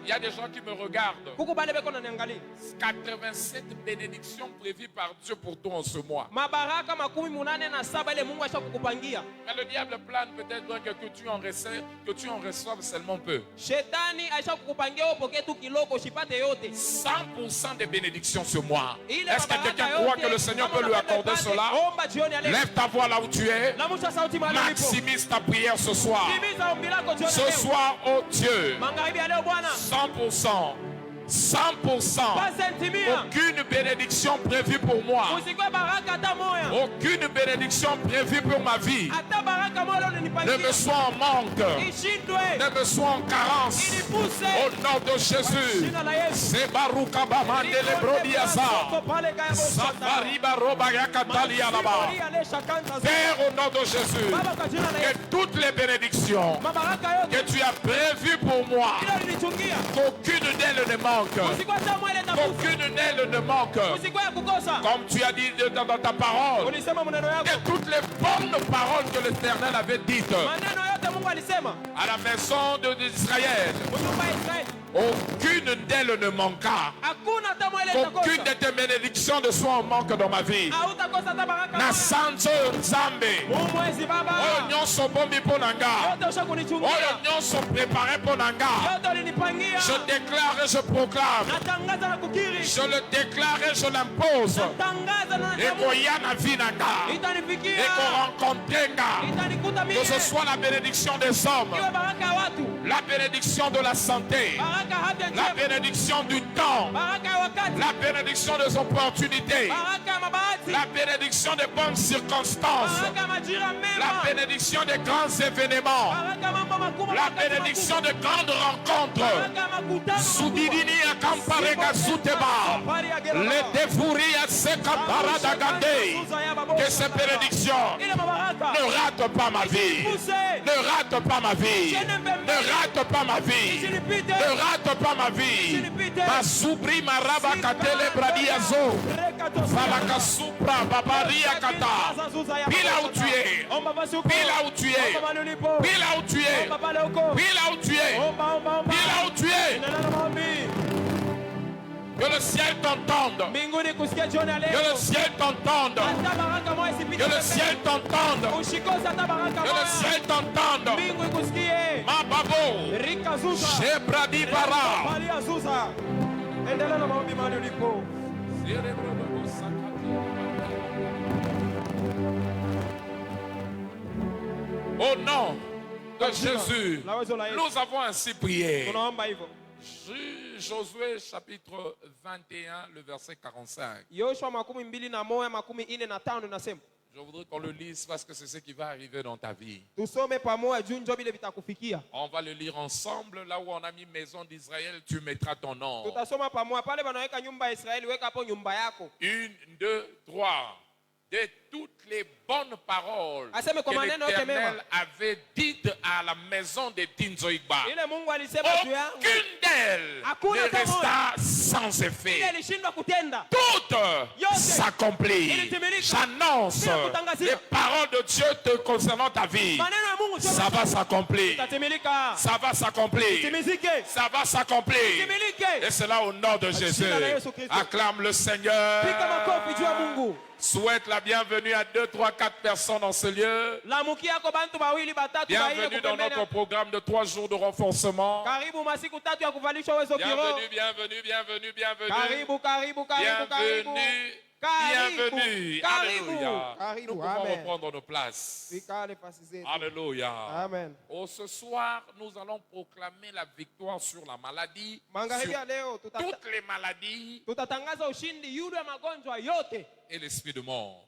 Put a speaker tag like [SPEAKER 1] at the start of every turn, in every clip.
[SPEAKER 1] Il y a des gens qui me regardent. 87 bénédictions prévues par Dieu pour toi en ce mois. Mais le diable plane peut-être que tu en reçoives seulement peu. 100% des bénédictions ce mois. Est-ce que quelqu'un croit que le Seigneur peut lui accorder cela? Lève ta voix là où tu es. Maximise ta prière ce soir. Ce soir, oh Dieu, 100%. 100%. Aucune bénédiction prévue pour moi. Aucune bénédiction prévue pour ma vie. Ne me sois en manque. Ne me sois en carence. Au nom de Jésus. C'est Baruka Bamande le Brodiasa. Safari Baroba Yakatalia là-bas. Père, au nom de Jésus, que toutes les bénédictions que tu as prévues pour moi, qu'aucune d'elles ne manque. Aucune d'elles ne manque. Comme tu as dit dans ta parole, et toutes les bonnes paroles que l'Éternel avait dites à la maison d'Israël, aucune d'elles ne manqua. Aucune de tes bénédictions ne soit en manque dans ma vie. Nasanzo Nzambe. Oh, nyonso bombi pour nanga. Oh, nyonso préparé pour nanga. Je déclare et je proclame. Je le déclare et je l'impose. Et koyana vinanga. Et qu'on rencontre. Que ce soit la bénédiction des hommes, la bénédiction de la santé, la bénédiction du temps, la bénédiction des opportunités, la bénédiction des bonnes circonstances, la bénédiction des grands événements, la bénédiction de grandes rencontres. Soudidini à Kamparega Souteba, les dévouris à Sekapara Dagande. Que ces bénédictions ne ratent pas ma vie, ne ratent pas ma vie, ne ratent pas ma vie, ne ratent pas ma vie. Basubri Maraba Katele Bradiazo, Falaka Supra Babaria Kata. Pile où tu es, pile où tu es, pile où tu es, pile où tu es, pile où tu es. Que le ciel t'entende. Que le ciel t'entende. Que le ciel t'entende. Que le ciel t'entende. Ma babo. Shebradi Bara. Au nom de Jésus, nous avons ainsi prié. Josué chapitre 21, le verset 45. Je voudrais qu'on le lise parce que c'est ce qui va arriver dans ta vie. On va le lire ensemble. Là où on a mis maison d'Israël, tu mettras ton nom. 1, 2, 3. De toutes les bonnes paroles que l'Éternel avait dites à la maison de Tinzoïgba, aucune d'elles ne resta sans effet. Toutes s'accomplissent. J'annonce les paroles de Dieu te concernant ta vie. Ça va s'accomplir. Ça va s'accomplir. Ça va s'accomplir. Et c'est là au nom de Jésus. Acclame le Seigneur. Souhaite la bienvenue à 2, 3, 4 personnes dans ce lieu. Bienvenue dans notre programme de 3 jours de renforcement. Bienvenue, bienvenue, bienvenue, bienvenue. Bienvenue. Bienvenue. Alléluia. Nous pouvons reprendre nos places. Alléluia. Amen. Ce soir, nous allons proclamer la victoire sur la maladie. Sur toutes les maladies. Et l'esprit de mort.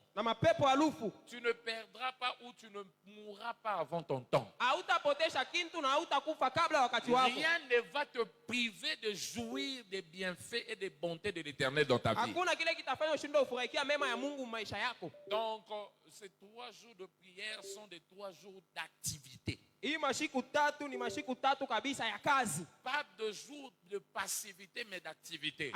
[SPEAKER 1] Tu ne perdras pas ou tu ne mourras pas avant ton temps. Rien ne va te priver de jouir des bienfaits et des bontés de l'Éternel dans ta vie. Donc, ces 3 jours de prière sont des 3 jours d'activité. Pas de jour de passivité, mais d'activité.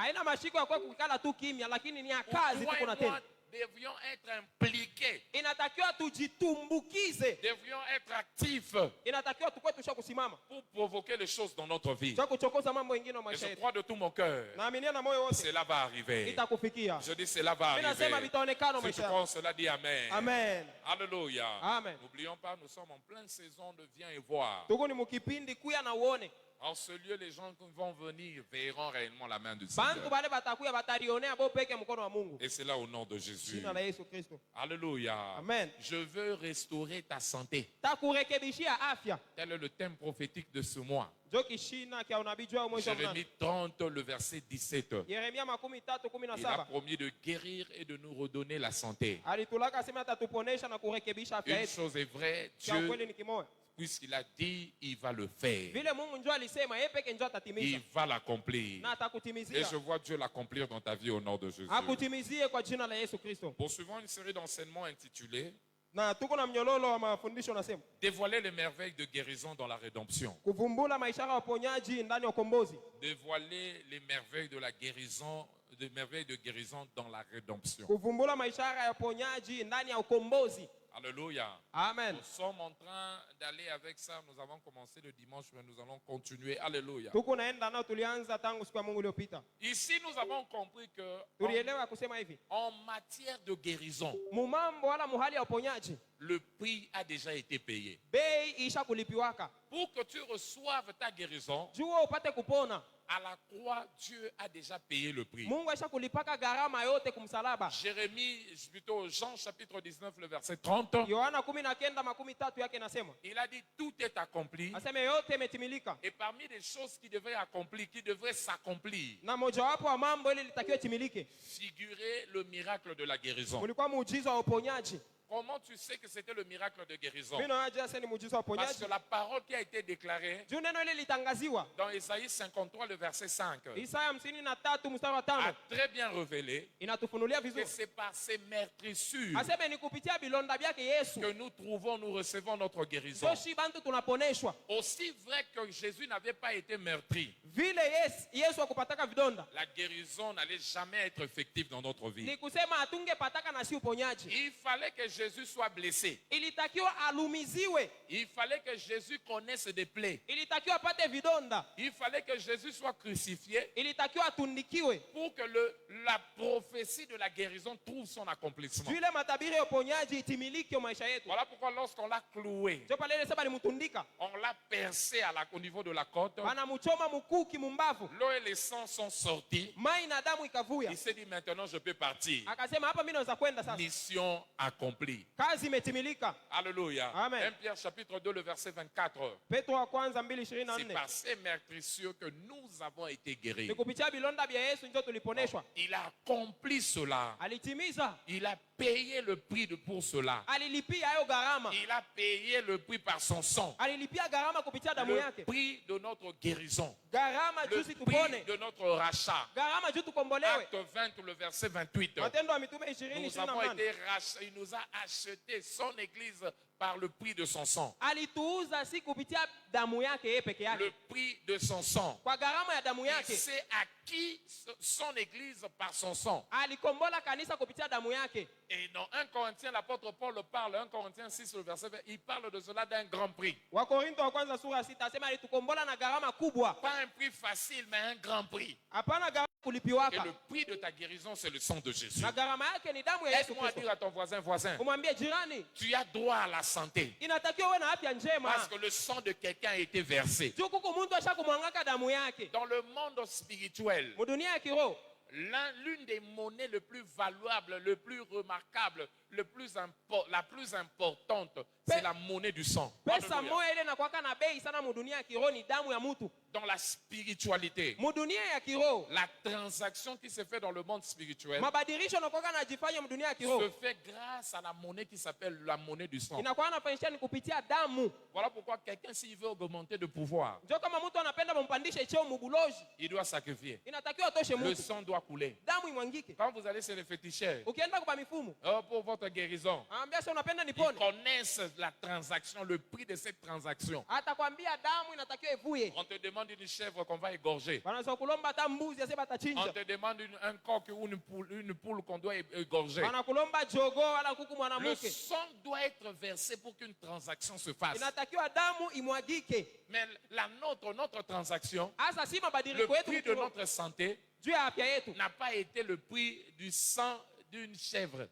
[SPEAKER 1] devions être impliqués.
[SPEAKER 2] Inatakiwa tujitumbukize.
[SPEAKER 1] Devions être actifs.
[SPEAKER 2] Inatakiwa tukue tusha kusimama.
[SPEAKER 1] Pour provoquer les choses dans notre vie.
[SPEAKER 2] Cha kuchokoza mambo mengine
[SPEAKER 1] Et
[SPEAKER 2] maisha
[SPEAKER 1] je
[SPEAKER 2] yetu.
[SPEAKER 1] crois de tout mon cœur.
[SPEAKER 2] Naaminia na moyo wote.
[SPEAKER 1] Cela va arriver.
[SPEAKER 2] Itakufikia.
[SPEAKER 1] Je dis cela va
[SPEAKER 2] Mimi nasema
[SPEAKER 1] arriver.
[SPEAKER 2] vitaonekana
[SPEAKER 1] Si tu
[SPEAKER 2] maisha.
[SPEAKER 1] crois cela, dis amen.
[SPEAKER 2] Amen.
[SPEAKER 1] Alléluia.
[SPEAKER 2] Amen.
[SPEAKER 1] N'oublions pas, nous sommes en pleine saison de viens et voir.
[SPEAKER 2] Tuko ni mukipindi kuya na uone.
[SPEAKER 1] En ce lieu, les gens qui vont venir verront réellement la main du
[SPEAKER 2] Bantu
[SPEAKER 1] Seigneur.
[SPEAKER 2] bale batakuya batarionea bo peke mkono wa Mungu.
[SPEAKER 1] Et c'est là au nom de Jésus.
[SPEAKER 2] Jina la Yesu Kristo.
[SPEAKER 1] Alléluia.
[SPEAKER 2] Amen.
[SPEAKER 1] Je veux restaurer ta santé.
[SPEAKER 2] Takurekebishia afya.
[SPEAKER 1] Tel est le thème prophétique de ce mois.
[SPEAKER 2] Joki shina kia unabii juu ya mwezi wa
[SPEAKER 1] Jérémie 30, le verset 17.
[SPEAKER 2] Yeremia 13:17.
[SPEAKER 1] Il a promis de guérir et de nous redonner la santé.
[SPEAKER 2] Alitulaka sema atatuponesha na kurekebisha afya
[SPEAKER 1] Une
[SPEAKER 2] yetu.
[SPEAKER 1] chose est vraie,
[SPEAKER 2] Kia
[SPEAKER 1] Dieu,
[SPEAKER 2] ukweli ni kimoja.
[SPEAKER 1] puisqu'il a dit, il va le faire.
[SPEAKER 2] Vile Mungu njoo alisema yeye peke njoo atatimiza.
[SPEAKER 1] Il va l'accomplir.
[SPEAKER 2] Na
[SPEAKER 1] Et
[SPEAKER 2] atakutimizia.
[SPEAKER 1] je vois Dieu l'accomplir dans ta vie au nom de Jésus.
[SPEAKER 2] Akutimizie kwa jina la Yesu Kristo.
[SPEAKER 1] Poursuivons une série d'enseignements intitulée
[SPEAKER 2] Na tuko na mnyololo wa mafundisho nasema
[SPEAKER 1] Dévoiler les merveilles de guérison dans la rédemption.
[SPEAKER 2] kuvumbula maisha ya uponyaji ndani ya ukombozi.
[SPEAKER 1] Dévoiler les merveilles de la guérison, des merveilles de guérison dans la rédemption.
[SPEAKER 2] Kuvumbula maisha ya uponyaji ndani ya ukombozi.
[SPEAKER 1] Alléluia.
[SPEAKER 2] Amen.
[SPEAKER 1] Nous sommes en train d'aller avec ça. Nous avons commencé le dimanche, mais nous allons continuer. Alléluia.
[SPEAKER 2] Tuko naenda nao tulianza tangu siku ya Mungu iliyopita.
[SPEAKER 1] Ici, nous avons compris que
[SPEAKER 2] Tulielewa kusema hivi.
[SPEAKER 1] en matière de guérison,
[SPEAKER 2] Mumambo wala muhali ya uponyaji.
[SPEAKER 1] le prix a déjà été payé.
[SPEAKER 2] Bei isha kulipiwaka.
[SPEAKER 1] Pour que tu reçoives ta guérison,
[SPEAKER 2] Jua upate kupona.
[SPEAKER 1] à la croix, Dieu a déjà payé le prix.
[SPEAKER 2] Mungu aisha kulipaka gharama yote kumsalaba.
[SPEAKER 1] Jérémie, plutôt Jean chapitre 19, le verset 30.
[SPEAKER 2] Yohana 19:13 yake nasema.
[SPEAKER 1] Il a dit tout est accompli.
[SPEAKER 2] Aseme yote imetimilika.
[SPEAKER 1] Et parmi les choses qui devraient accomplir, qui devraient s'accomplir,
[SPEAKER 2] Na mojawapo wa mambo ile litakiwa timilike.
[SPEAKER 1] figurait le miracle de la guérison.
[SPEAKER 2] Mulikuwa muujiza wa uponyaji.
[SPEAKER 1] Comment tu sais que c'était le miracle de guérison?
[SPEAKER 2] Mimi naja sasa ni muujiza wa
[SPEAKER 1] Parce
[SPEAKER 2] uponyaji.
[SPEAKER 1] que la parole qui a été déclarée
[SPEAKER 2] Juu neno ile litangaziwa.
[SPEAKER 1] dans Isaïe 53, le verset 5,
[SPEAKER 2] Isaya 53 mstari wa
[SPEAKER 1] a
[SPEAKER 2] 5
[SPEAKER 1] très bien révélé
[SPEAKER 2] inatufunulia
[SPEAKER 1] que
[SPEAKER 2] vizuri.
[SPEAKER 1] c'est par ces meurtrissures
[SPEAKER 2] Aseme ni kupitia bilonda vyake Yesu.
[SPEAKER 1] que nous recevons notre guérison.
[SPEAKER 2] Joshi bantu tunaponeshwa.
[SPEAKER 1] Aussi vrai que Jésus n'avait pas été meurtri,
[SPEAKER 2] Vile Yesu akupataka vidonda.
[SPEAKER 1] la guérison n'allait jamais être effective dans notre vie.
[SPEAKER 2] Ni kusema atungepataka na si uponyaji.
[SPEAKER 1] Il fallait que Jésus soit blessé.
[SPEAKER 2] Ilitakiwa alumiziwe.
[SPEAKER 1] Il fallait que Jésus connaisse des plaies.
[SPEAKER 2] Ilitakiwa apate vidonda.
[SPEAKER 1] Il fallait que Jésus soit crucifié
[SPEAKER 2] Ilitakiwa atundikiwe.
[SPEAKER 1] pour que la prophétie de la guérison trouve son accomplissement.
[SPEAKER 2] Vile matabiri ya uponyaji itimilike maisha yetu.
[SPEAKER 1] Voilà pourquoi lorsqu'on l'a cloué,
[SPEAKER 2] Ndio pale ile sema alimtundika.
[SPEAKER 1] on l'a percé au niveau de la côte,
[SPEAKER 2] Wanamchoma mkuki mumbavu.
[SPEAKER 1] l'eau et le sang sont sortis.
[SPEAKER 2] Mai na damu ikavuya.
[SPEAKER 1] Il s'est dit maintenant je peux partir.
[SPEAKER 2] Akasema hapa mimi naweza kwenda sasa.
[SPEAKER 1] Mission accomplie.
[SPEAKER 2] Kazi imetimilika.
[SPEAKER 1] Alléluia.
[SPEAKER 2] Amen.
[SPEAKER 1] 1 Pierre chapitre 2, le verset 24.
[SPEAKER 2] Petro wa kwanza
[SPEAKER 1] C'est
[SPEAKER 2] 2:24.
[SPEAKER 1] par ces meurtrissures que nous avons été guéris.
[SPEAKER 2] Ni kupitia bilonda vya Yesu ndio tuliponeshwa.
[SPEAKER 1] Il a accompli cela.
[SPEAKER 2] Alitimiza.
[SPEAKER 1] Il a payé le prix pour cela.
[SPEAKER 2] Alilipia hayo gharama.
[SPEAKER 1] Il a payé le prix par son sang.
[SPEAKER 2] Alilipia gharama kupitia damu
[SPEAKER 1] Le
[SPEAKER 2] yake.
[SPEAKER 1] prix de notre guérison.
[SPEAKER 2] Gharama
[SPEAKER 1] Le
[SPEAKER 2] juu si
[SPEAKER 1] prix
[SPEAKER 2] tupone.
[SPEAKER 1] de notre rachat.
[SPEAKER 2] Gharama juu tukombolewe.
[SPEAKER 1] Acte 20, le verset 28.
[SPEAKER 2] Matendo ya Mitume 20:28.
[SPEAKER 1] Nous avons été rachetés. Il nous a acheté son église par le prix de son sang.
[SPEAKER 2] Alituuza si kupitia damu yake yeye peke
[SPEAKER 1] Le
[SPEAKER 2] yake.
[SPEAKER 1] prix de son sang.
[SPEAKER 2] Kwa gharama ya damu
[SPEAKER 1] Il
[SPEAKER 2] yake.
[SPEAKER 1] s'est acquis son église par son sang.
[SPEAKER 2] Alikombola kanisa kupitia damu yake.
[SPEAKER 1] Et dans 1 Corinthiens, l'apôtre Paul parle, 1 Corinthiens 6, le verset 20, il parle de cela d'un grand prix.
[SPEAKER 2] Wakorintho wa kwanza sura 6 asema alitukombola na gharama kubwa.
[SPEAKER 1] Pas un prix facile, mais un grand prix.
[SPEAKER 2] Hapana gharama
[SPEAKER 1] Et
[SPEAKER 2] kulipiwaka.
[SPEAKER 1] le prix de ta guérison, c'est le sang de Jésus.
[SPEAKER 2] Na gharama yake ni damu ya Yesu
[SPEAKER 1] Aide-moi à
[SPEAKER 2] Kristo.
[SPEAKER 1] dire à ton voisin,
[SPEAKER 2] Umwambie jirani,
[SPEAKER 1] tu as droit à la santé.
[SPEAKER 2] inatakiwa uwe na afya njema.
[SPEAKER 1] Parce que le sang de quelqu'un a été versé.
[SPEAKER 2] Juu kuku muntu asha kumwangaka damu yake.
[SPEAKER 1] Dans le monde spirituel,
[SPEAKER 2] Mudunia ya kiroho,
[SPEAKER 1] l'une des monnaies les plus valuables, le plus remarquable, la plus importante, c'est la monnaie du sang.
[SPEAKER 2] pesa
[SPEAKER 1] Alléluia.
[SPEAKER 2] moja ile inakuwaka na bei sana mudunia ya kiroho ni damu ya mtu.
[SPEAKER 1] Dans la spiritualité,
[SPEAKER 2] Mudunia ya kiroho,
[SPEAKER 1] la transaction qui se fait dans le monde spirituel
[SPEAKER 2] mabadilisho yanakuwaka najifanya mudunia ya
[SPEAKER 1] se
[SPEAKER 2] kiroho.
[SPEAKER 1] fait grâce à la monnaie qui s'appelle la monnaie du sang.
[SPEAKER 2] Inakuwa nafanyisha ni kupitia damu.
[SPEAKER 1] Voilà pourquoi quelqu'un, s'il veut augmenter de pouvoir,
[SPEAKER 2] Ndio kama mtu anapenda mumpandishe cheo mubuloji,
[SPEAKER 1] il doit sacrifier.
[SPEAKER 2] inatakiwa atoshe
[SPEAKER 1] Le
[SPEAKER 2] mtu.
[SPEAKER 1] sang doit couler.
[SPEAKER 2] Damu imwangike.
[SPEAKER 1] Quand vous allez chez les féticheurs,
[SPEAKER 2] Ukienda kwa mifumo,
[SPEAKER 1] pour votre votre guérison.
[SPEAKER 2] Anambia sasa unapenda
[SPEAKER 1] Ils
[SPEAKER 2] nipone.
[SPEAKER 1] connaissent la transaction, le prix de cette transaction.
[SPEAKER 2] Atakwambia damu inatakiwa ivuye.
[SPEAKER 1] On te demande une chèvre qu'on va égorger.
[SPEAKER 2] Wanaweza kulomba hata mbuzi ase
[SPEAKER 1] On
[SPEAKER 2] batachinja.
[SPEAKER 1] te demande un coq ou une poule qu'on doit égorger.
[SPEAKER 2] Wanakulomba jogo wala kuku
[SPEAKER 1] Le
[SPEAKER 2] mwanamke.
[SPEAKER 1] sang doit être versé pour qu'une transaction se fasse.
[SPEAKER 2] Inatakiwa damu imwagike.
[SPEAKER 1] Mais notre transaction,
[SPEAKER 2] Asa si
[SPEAKER 1] le
[SPEAKER 2] mabadiliko yetu
[SPEAKER 1] prix de notre santé
[SPEAKER 2] juu ya afya yetu.
[SPEAKER 1] n'a pas été le prix du sang d'une chèvre.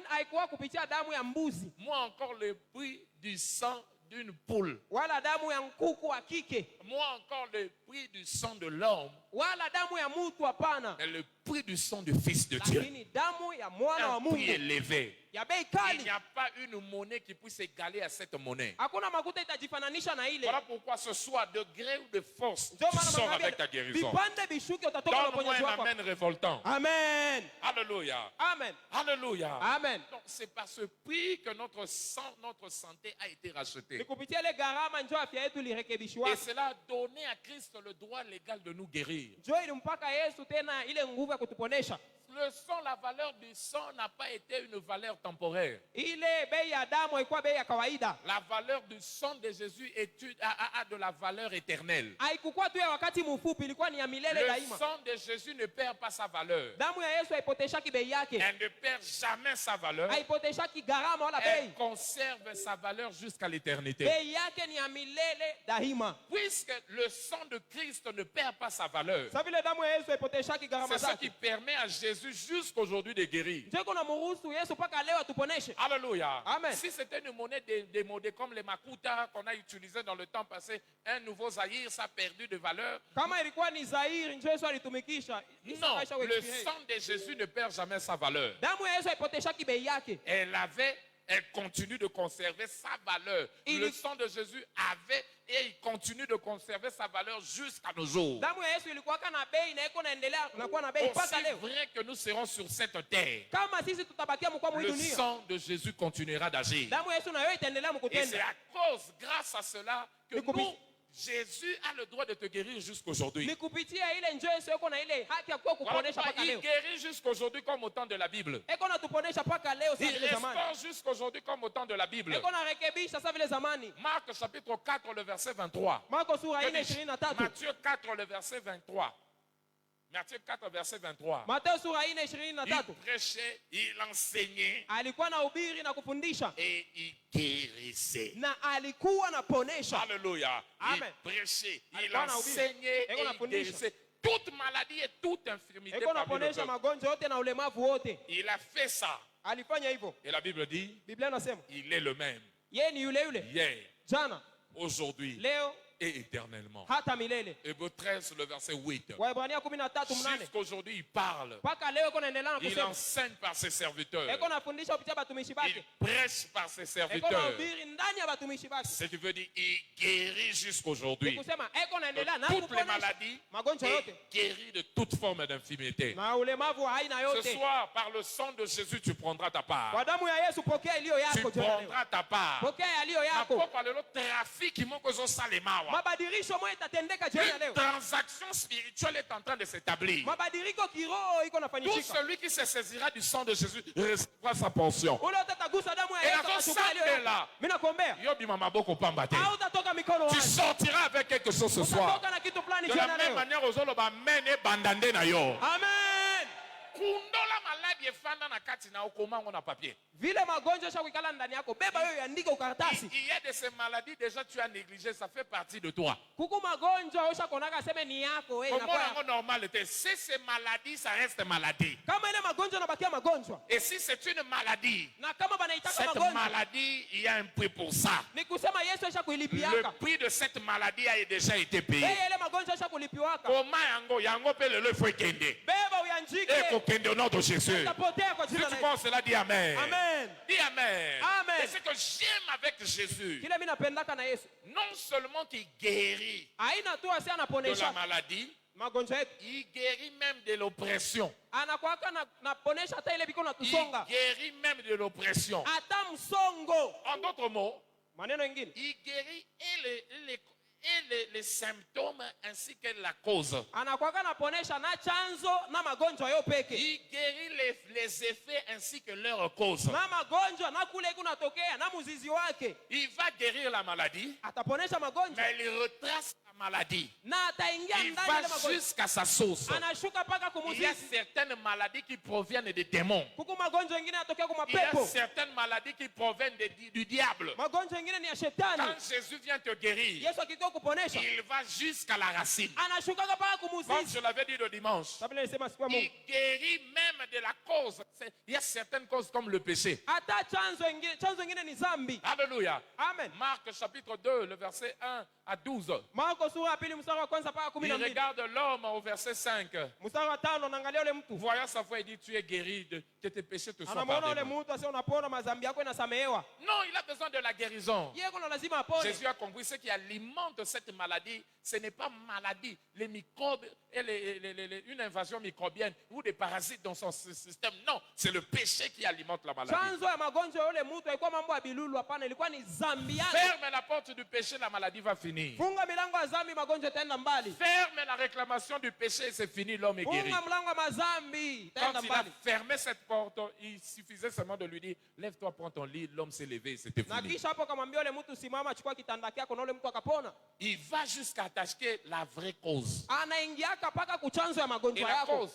[SPEAKER 2] Haikuwa kupitia damu ya mbuzi
[SPEAKER 1] Moi encore le prix du sang d'une poule.
[SPEAKER 2] wala damu ya kuku wa kike
[SPEAKER 1] Moi encore le prix du sang de l'homme.
[SPEAKER 2] wala damu ya mtu, hapana,
[SPEAKER 1] Mais le prix du sang du Fils de Dieu.
[SPEAKER 2] lakini damu ya mwana wa
[SPEAKER 1] Un prix
[SPEAKER 2] Mungu
[SPEAKER 1] élevé.
[SPEAKER 2] ya bei
[SPEAKER 1] Il
[SPEAKER 2] kali.
[SPEAKER 1] n'y a pas une monnaie qui puisse égaler à cette monnaie.
[SPEAKER 2] Hakuna makuta itajifananisha na ile.
[SPEAKER 1] Voilà pourquoi ce soir, de gré ou de force,
[SPEAKER 2] Ndio
[SPEAKER 1] tu
[SPEAKER 2] maana
[SPEAKER 1] sors
[SPEAKER 2] nakwambia,
[SPEAKER 1] avec ta guérison.
[SPEAKER 2] vipande vishuke, utatoka na
[SPEAKER 1] Donne-moi
[SPEAKER 2] uponyaji
[SPEAKER 1] un
[SPEAKER 2] wako.
[SPEAKER 1] amen révoltant.
[SPEAKER 2] Amen.
[SPEAKER 1] Alléluia.
[SPEAKER 2] Amen.
[SPEAKER 1] Alléluia.
[SPEAKER 2] Amen.
[SPEAKER 1] Donc c'est par ce prix que notre sang, notre santé a été rachetée.
[SPEAKER 2] Ni kupitia ile gharama njoo afya yetu ilirekebishwa.
[SPEAKER 1] Et cela a donné à Christ le droit légal de nous guérir.
[SPEAKER 2] Njoo ilimpaka Yesu tena ile nguvu ya kutuponesha.
[SPEAKER 1] Le sang, la valeur du sang n'a pas été une valeur temporaire.
[SPEAKER 2] Ile bei ya damu haikuwa bei ya kawaida.
[SPEAKER 1] La valeur du sang de Jésus a de la valeur éternelle.
[SPEAKER 2] Haikuwa tu ya wakati mfupi, ilikuwa ni ya milele
[SPEAKER 1] Le
[SPEAKER 2] daima.
[SPEAKER 1] sang de Jésus ne perd pas sa valeur.
[SPEAKER 2] Damu ya Yesu haipoteshaki bei yake.
[SPEAKER 1] Elle ne perd jamais sa valeur.
[SPEAKER 2] Haipoteshaki gharama wala
[SPEAKER 1] Elle
[SPEAKER 2] bei.
[SPEAKER 1] conserve sa valeur jusqu'à l'éternité.
[SPEAKER 2] Bei yake ni ya milele daima.
[SPEAKER 1] Puisque le sang de Christ ne perd pas sa valeur,
[SPEAKER 2] Sasa vile damu ya Yesu haipoteshaki gharama
[SPEAKER 1] c'est ce qui
[SPEAKER 2] zake.
[SPEAKER 1] permet à Jésus jusqu'aujourd'hui de guérir.
[SPEAKER 2] Ndio kuna mruhusu Yesu paka leo atuponeshe.
[SPEAKER 1] Alléluia.
[SPEAKER 2] Amen.
[SPEAKER 1] Si c'était une monnaie démodée comme les makuta qu'on a utilisé dans le temps passé, un nouveau Zaïre, ça a perdu de valeur.
[SPEAKER 2] Kama ilikuwa ni Zaire ndio Yesu alitumikisha.
[SPEAKER 1] Non, le sang de Jésus ne perd jamais sa valeur.
[SPEAKER 2] Damu ya Yesu haipoteshaki bei yake.
[SPEAKER 1] Elle continue de conserver sa valeur. Le sang de Jésus avait et il continue de conserver sa valeur jusqu'à nos jours.
[SPEAKER 2] Damu ya Yesu ilikuwa kana bei na iko naendelea na kuwa na bei mpaka
[SPEAKER 1] Aussi
[SPEAKER 2] leo.
[SPEAKER 1] vrai que nous serons sur cette terre,
[SPEAKER 2] Kama sisi tutabakia mkwa mwa
[SPEAKER 1] le
[SPEAKER 2] dunia,
[SPEAKER 1] sang de Jésus continuera d'agir.
[SPEAKER 2] damu ya Yesu nayo itaendelea
[SPEAKER 1] Et c'est
[SPEAKER 2] mkutenda.
[SPEAKER 1] à cause, grâce à cela, que nous, Jésus a le droit de te guérir jusqu'aujourd'hui.
[SPEAKER 2] Ni kupitia ile njoo Yesu yuko na ile haki ya kuwa kuponesha mpaka
[SPEAKER 1] Il
[SPEAKER 2] leo.
[SPEAKER 1] guérit jusqu'aujourd'hui comme au temps de la Bible.
[SPEAKER 2] Eko na tuponesha mpaka leo
[SPEAKER 1] Il
[SPEAKER 2] sasa vile zamani.
[SPEAKER 1] restaure jusqu'aujourd'hui comme au temps de la Bible.
[SPEAKER 2] Eko na rekebisha sasa vile zamani.
[SPEAKER 1] Marc chapitre 4, le verset 23.
[SPEAKER 2] Marko sura 4:23.
[SPEAKER 1] Matthieu 4, le verset 23. Matthieu 4, verset 23.
[SPEAKER 2] Mathayo sura
[SPEAKER 1] Il
[SPEAKER 2] 4:23.
[SPEAKER 1] prêchait, il enseignait
[SPEAKER 2] Alikuwa na ubiri na kufundisha
[SPEAKER 1] et il guérissait.
[SPEAKER 2] na alikuwa anaponesha.
[SPEAKER 1] Alléluia.
[SPEAKER 2] Amen.
[SPEAKER 1] Il prêchait, il
[SPEAKER 2] Alikuwa anahubiri.
[SPEAKER 1] enseignait et
[SPEAKER 2] Eko
[SPEAKER 1] il
[SPEAKER 2] anafundisha.
[SPEAKER 1] guérissait toute maladie et toute infirmité
[SPEAKER 2] Eko
[SPEAKER 1] parmi le
[SPEAKER 2] naponesha
[SPEAKER 1] peuple.
[SPEAKER 2] magonjwa yote na ulemavu wote.
[SPEAKER 1] Il a fait ça.
[SPEAKER 2] Alifanya hivyo.
[SPEAKER 1] Et la Bible dit,
[SPEAKER 2] Biblia inasema
[SPEAKER 1] il est le même.
[SPEAKER 2] yeye ni yule yule
[SPEAKER 1] Hier,
[SPEAKER 2] jana,
[SPEAKER 1] aujourd'hui
[SPEAKER 2] leo
[SPEAKER 1] et éternellement.
[SPEAKER 2] hata milele.
[SPEAKER 1] Hébreux 13, le verset 8.
[SPEAKER 2] Waebrania 13:8.
[SPEAKER 1] Jusqu'aujourd'hui, il parle.
[SPEAKER 2] Mpaka leo iko naendelea na
[SPEAKER 1] Il
[SPEAKER 2] kusema.
[SPEAKER 1] enseigne par ses serviteurs.
[SPEAKER 2] Eko nafundisha kupitia batumishi
[SPEAKER 1] Il
[SPEAKER 2] bake.
[SPEAKER 1] prêche par ses
[SPEAKER 2] Eko
[SPEAKER 1] serviteurs.
[SPEAKER 2] nahubiri ndani ya batumishi bake.
[SPEAKER 1] Ce qui veut dire, il guérit jusqu'aujourd'hui.
[SPEAKER 2] Kusema eko naendelea
[SPEAKER 1] De
[SPEAKER 2] na
[SPEAKER 1] toutes les
[SPEAKER 2] kuponesha
[SPEAKER 1] maladies
[SPEAKER 2] magonjwa
[SPEAKER 1] et
[SPEAKER 2] yote
[SPEAKER 1] guérit de toute forme d'infirmité.
[SPEAKER 2] na ulemavu wa aina
[SPEAKER 1] Ce
[SPEAKER 2] yote.
[SPEAKER 1] soir, par le sang de Jésus, tu prendras ta part.
[SPEAKER 2] Kwa damu ya Yesu pokea iliyo
[SPEAKER 1] Tu
[SPEAKER 2] yako jana leo.
[SPEAKER 1] prendras ta part.
[SPEAKER 2] Pokea yaliyo
[SPEAKER 1] Na
[SPEAKER 2] yako.
[SPEAKER 1] papa lelo trafic moko zo salemawa.
[SPEAKER 2] Mabadilisho moja itatendeka jana
[SPEAKER 1] Une
[SPEAKER 2] leo.
[SPEAKER 1] transaction spirituelle est en train de s'établir.
[SPEAKER 2] Mabadiliko kiroho iko
[SPEAKER 1] Tout
[SPEAKER 2] nafanyika.
[SPEAKER 1] celui qui se saisira du sang de Jésus recevra sa portion.
[SPEAKER 2] Ule utatagusa damu ya
[SPEAKER 1] Et
[SPEAKER 2] Yesu
[SPEAKER 1] dans
[SPEAKER 2] atachukua iliyo
[SPEAKER 1] ce
[SPEAKER 2] yako.
[SPEAKER 1] là,
[SPEAKER 2] Mimi nakuombea.
[SPEAKER 1] yobi mama boko pamba te.
[SPEAKER 2] Au utatoka mikono
[SPEAKER 1] Tu
[SPEAKER 2] wazi.
[SPEAKER 1] sortiras avec quelque chose ce soir.
[SPEAKER 2] Utatoka na kitu fulani
[SPEAKER 1] De la
[SPEAKER 2] jana
[SPEAKER 1] même
[SPEAKER 2] leo.
[SPEAKER 1] manière, ozoloba mene bandande na yo.
[SPEAKER 2] Amen.
[SPEAKER 1] Kundola maladi efanda na kati na okomango na papier.
[SPEAKER 2] Vile magonjwa sha kuikala ndani yako, beba wewe andika ukaratasi.
[SPEAKER 1] Il y a de ces maladies déjà tu as négligé, ça fait partie de toi.
[SPEAKER 2] Kuku magonjwa usha konaka sema ni yako wewe
[SPEAKER 1] Comment
[SPEAKER 2] inakuwa.
[SPEAKER 1] on normal était? Si c'est maladie, ça reste maladie.
[SPEAKER 2] Kama ile magonjwa nabakia magonjwa.
[SPEAKER 1] Et si c'est une maladie,
[SPEAKER 2] Na kama banaitaka
[SPEAKER 1] cette
[SPEAKER 2] magonjwa.
[SPEAKER 1] maladie, il y a un prix pour ça.
[SPEAKER 2] Ni kusema Yesu asha
[SPEAKER 1] Le
[SPEAKER 2] kuilipiaka.
[SPEAKER 1] prix de cette maladie a déjà été payé.
[SPEAKER 2] Yeye ile magonjwa asha kulipiwaka.
[SPEAKER 1] Comment yango pe lelo faut kende.
[SPEAKER 2] Beba uyanjike.
[SPEAKER 1] Et ko kende au nom de Jésus.
[SPEAKER 2] Utapotea kwa
[SPEAKER 1] Si
[SPEAKER 2] jina
[SPEAKER 1] tu
[SPEAKER 2] la Yesu.
[SPEAKER 1] penses cela, dis amen.
[SPEAKER 2] Amen.
[SPEAKER 1] Dis amen.
[SPEAKER 2] Amen.
[SPEAKER 1] Et ce que j'aime avec Jésus,
[SPEAKER 2] Kile mimi napendaka na Yesu.
[SPEAKER 1] non seulement qu'il guérit
[SPEAKER 2] Haina tu asi
[SPEAKER 1] de la
[SPEAKER 2] anaponesha
[SPEAKER 1] maladie,
[SPEAKER 2] magonjwa yetu.
[SPEAKER 1] il guérit même de l'oppression.
[SPEAKER 2] Anakuwaka na naponesha hata ile biko
[SPEAKER 1] Il
[SPEAKER 2] natusonga.
[SPEAKER 1] guérit même de l'oppression.
[SPEAKER 2] Hata msongo.
[SPEAKER 1] En d'autres mots,
[SPEAKER 2] Maneno mengine.
[SPEAKER 1] il guérit et et les symptômes ainsi que la cause.
[SPEAKER 2] Anakuwa naponesha na chanzo na magonjwa yo peke.
[SPEAKER 1] Il guérit les effets ainsi que leur cause.
[SPEAKER 2] Na magonjwa na kule kunatokea na muzizi wake.
[SPEAKER 1] Il va guérir la maladie.
[SPEAKER 2] Ataponesha magonjwa.
[SPEAKER 1] Mais il retrace la maladie.
[SPEAKER 2] Na ataingia
[SPEAKER 1] il
[SPEAKER 2] ndani
[SPEAKER 1] va
[SPEAKER 2] ya magonjwa
[SPEAKER 1] jusqu'à sa source.
[SPEAKER 2] Anashuka paka
[SPEAKER 1] Il y a
[SPEAKER 2] kumuzizi.
[SPEAKER 1] certaines maladies qui proviennent des démons.
[SPEAKER 2] Kuko magonjwa mengine yanatokea kwa
[SPEAKER 1] Il y a
[SPEAKER 2] mapepo.
[SPEAKER 1] certaines maladies qui proviennent du diable.
[SPEAKER 2] Magonjwa mengine ni ya shetani.
[SPEAKER 1] Quand Jésus vient te guérir,
[SPEAKER 2] Yesu akitoka kuponesha.
[SPEAKER 1] il va jusqu'à la racine.
[SPEAKER 2] Anashuka paka
[SPEAKER 1] Comme
[SPEAKER 2] kumuzizi.
[SPEAKER 1] je l'avais dit le dimanche.
[SPEAKER 2] Sabile nisema siku ya
[SPEAKER 1] Il
[SPEAKER 2] Mungu.
[SPEAKER 1] guérit même de la cause. Il y a certaines causes comme le péché.
[SPEAKER 2] Hata chanzo ingine ni zambi.
[SPEAKER 1] Alléluia.
[SPEAKER 2] Amen.
[SPEAKER 1] Marc chapitre 2, le verset 1 à 12.
[SPEAKER 2] Marko sura ya pili mstari wa kwanza mpaka
[SPEAKER 1] Il
[SPEAKER 2] 12.
[SPEAKER 1] regarde l'homme au verset 5.
[SPEAKER 2] Mstari wa 5 anaangalia ule mtu.
[SPEAKER 1] Voyant sa foi, il dit, tu es guéri, que tes péchés te soient
[SPEAKER 2] Anamwona ule
[SPEAKER 1] pardonnés.
[SPEAKER 2] mtu asema unapona mazambi yako inasamehewa.
[SPEAKER 1] Non, il a besoin de la guérison.
[SPEAKER 2] Yeye kuna lazima apone.
[SPEAKER 1] Jésus a compris ce qui alimente cette maladie. Ce n'est pas maladie, les microbes et une invasion microbienne ou des parasites dans son système. Non, c'est le péché qui alimente la maladie.
[SPEAKER 2] Chanzo ya magonjwa yule mtu haikuwa mambo ya bilulu, hapana, ilikuwa ni zambi yake.
[SPEAKER 1] Ferme la porte du péché, la maladie va finir.
[SPEAKER 2] Funga milango ya zambi, magonjwa itaenda mbali.
[SPEAKER 1] Ferme la réclamation du péché, c'est fini, l'homme est guéri.
[SPEAKER 2] Funga mlango wa mazambi, itaenda
[SPEAKER 1] Quand il a
[SPEAKER 2] mbali.
[SPEAKER 1] fermé cette porte, il suffisait seulement de lui dire, lève-toi, prends ton lit. L'homme s'est levé, c'était
[SPEAKER 2] Na
[SPEAKER 1] fini.
[SPEAKER 2] kisha hapo akamwambia yule mtu simama, chukua kitanda chako, na yule mtu akapona.
[SPEAKER 1] Il va jusqu'à attacher la vraie cause.
[SPEAKER 2] Anaingiaka paka kuchanzo ya
[SPEAKER 1] Et
[SPEAKER 2] magonjwa
[SPEAKER 1] la
[SPEAKER 2] yako.
[SPEAKER 1] cause,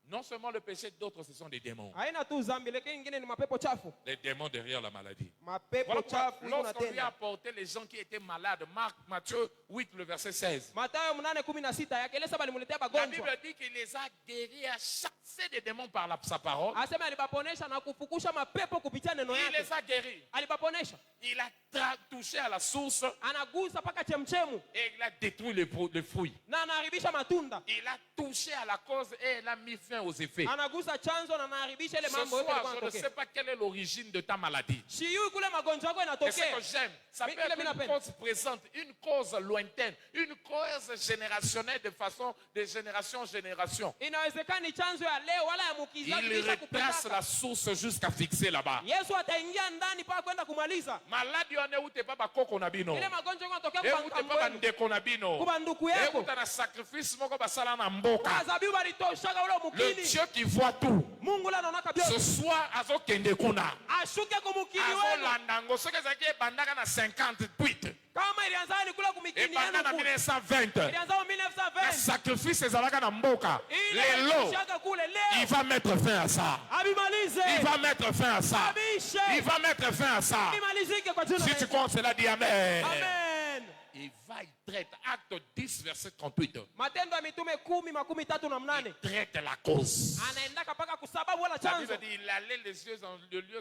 [SPEAKER 1] non seulement le péché, d'autres ce sont des démons.
[SPEAKER 2] Haina tu zambi, lakini ingine ni mapepo chafu.
[SPEAKER 1] Les démons derrière la maladie.
[SPEAKER 2] Mapepo
[SPEAKER 1] Voilà pourquoi,
[SPEAKER 2] chafu
[SPEAKER 1] lorsqu'on lui a
[SPEAKER 2] unatenda.
[SPEAKER 1] apporté les gens qui étaient malades, Matthieu 8, le verset 16.
[SPEAKER 2] Mathayo 8:16 yake ile saba alimuletea
[SPEAKER 1] La
[SPEAKER 2] magonjwa.
[SPEAKER 1] Bible dit qu'il les a guéris, a chassé des démons par sa parole.
[SPEAKER 2] Asema alibaponesha na kufukusha mapepo kupitia neno
[SPEAKER 1] Il
[SPEAKER 2] yake.
[SPEAKER 1] les a guéris.
[SPEAKER 2] Alibaponesha.
[SPEAKER 1] Il a touché à la source
[SPEAKER 2] Anagusa paka chemchemu
[SPEAKER 1] et il a détruit les fruits.
[SPEAKER 2] na anaharibisha matunda.
[SPEAKER 1] Il a touché à la cause et il a mis fin aux effets.
[SPEAKER 2] Anagusa chanzo na anaharibisha ile
[SPEAKER 1] Ce
[SPEAKER 2] mambo yote
[SPEAKER 1] soir,
[SPEAKER 2] yalikuwa
[SPEAKER 1] je ne sais
[SPEAKER 2] yanatokea.
[SPEAKER 1] pas quelle est l'origine de ta maladie.
[SPEAKER 2] Sijui kule magonjwa yako
[SPEAKER 1] Et ce
[SPEAKER 2] yanatokea.
[SPEAKER 1] que j'aime, ça peut
[SPEAKER 2] Mais il est
[SPEAKER 1] être une
[SPEAKER 2] bien
[SPEAKER 1] cause présente, une cause lointaine, une cause générationnelle de façon de génération en génération.
[SPEAKER 2] Inawezekana ni chanzo ya leo wala ya mukizazi
[SPEAKER 1] Il
[SPEAKER 2] kisha
[SPEAKER 1] retrace
[SPEAKER 2] kupitaka.
[SPEAKER 1] la source jusqu'à fixer là-bas.
[SPEAKER 2] Yesu ataingia ndani paka kwenda kumaliza.
[SPEAKER 1] Maladi wane ute pa bakoko na bino.
[SPEAKER 2] Ile magonjwa yanatokea
[SPEAKER 1] E
[SPEAKER 2] kwa
[SPEAKER 1] ute pa
[SPEAKER 2] mkambo wenu.
[SPEAKER 1] bandeko na bino.
[SPEAKER 2] Kwa ndugu
[SPEAKER 1] E
[SPEAKER 2] yako.
[SPEAKER 1] ute na sacrifice moko basala na mboka.
[SPEAKER 2] Zabibu alitoshaka ule
[SPEAKER 1] Le
[SPEAKER 2] mukini.
[SPEAKER 1] Dieu qui voit tout.
[SPEAKER 2] Mungu la anaona
[SPEAKER 1] Ce
[SPEAKER 2] kabisa.
[SPEAKER 1] soir, azo kende kuna.
[SPEAKER 2] Ashuke kumukini
[SPEAKER 1] Azo
[SPEAKER 2] wenu.
[SPEAKER 1] landango. Ce que zaki bandaka na 58.
[SPEAKER 2] Kama ilianza ni kule
[SPEAKER 1] E
[SPEAKER 2] kumikini
[SPEAKER 1] banda
[SPEAKER 2] yenu.
[SPEAKER 1] na 1920.
[SPEAKER 2] Ilianza en
[SPEAKER 1] Le
[SPEAKER 2] 1920.
[SPEAKER 1] sacrifice ezalaka na mboka.
[SPEAKER 2] Ile
[SPEAKER 1] Lelo,
[SPEAKER 2] ilishaka kule
[SPEAKER 1] il
[SPEAKER 2] leo.
[SPEAKER 1] va mettre fin à ça.
[SPEAKER 2] Abimalize.
[SPEAKER 1] Il va mettre fin à ça.
[SPEAKER 2] Abishe.
[SPEAKER 1] Il va mettre fin à ça.
[SPEAKER 2] Imalizike kwa jina la
[SPEAKER 1] Si tu
[SPEAKER 2] Yesu.
[SPEAKER 1] comptes cela, dis Amen.
[SPEAKER 2] Amen.
[SPEAKER 1] Il va, il traite. Acte 10, verset 38.
[SPEAKER 2] Matendo ya mitume 10:38.
[SPEAKER 1] Il traite la cause.
[SPEAKER 2] Anaendaka paka kusababu wala
[SPEAKER 1] La
[SPEAKER 2] chanzo.
[SPEAKER 1] Bible dit, il allait les yeux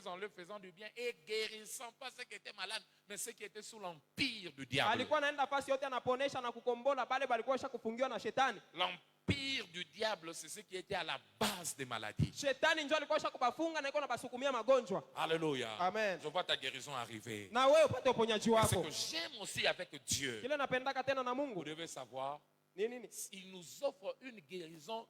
[SPEAKER 1] en lieu faisant du bien et guérissant pas ceux qui étaient malades, mais ceux qui étaient sous l'empire du diable.
[SPEAKER 2] Alikuwa anaenda fasi yote anaponesha na kukombola bale balikuwa kufungiwa na shetani.
[SPEAKER 1] L'empire du diable, c'est ce qui était à la base des maladies.
[SPEAKER 2] Shetani ndio alikuwa kubafunga na iko nabasukumia magonjwa.
[SPEAKER 1] Alléluia.
[SPEAKER 2] Amen.
[SPEAKER 1] Je vois ta guérison arriver.
[SPEAKER 2] Na wewe upate uponyaji
[SPEAKER 1] Ce
[SPEAKER 2] wako.
[SPEAKER 1] que j'aime aussi avec Dieu,
[SPEAKER 2] Kile napendaka tena na
[SPEAKER 1] vous
[SPEAKER 2] Mungu.
[SPEAKER 1] devez savoir,
[SPEAKER 2] Nini?
[SPEAKER 1] il nous offre une guérison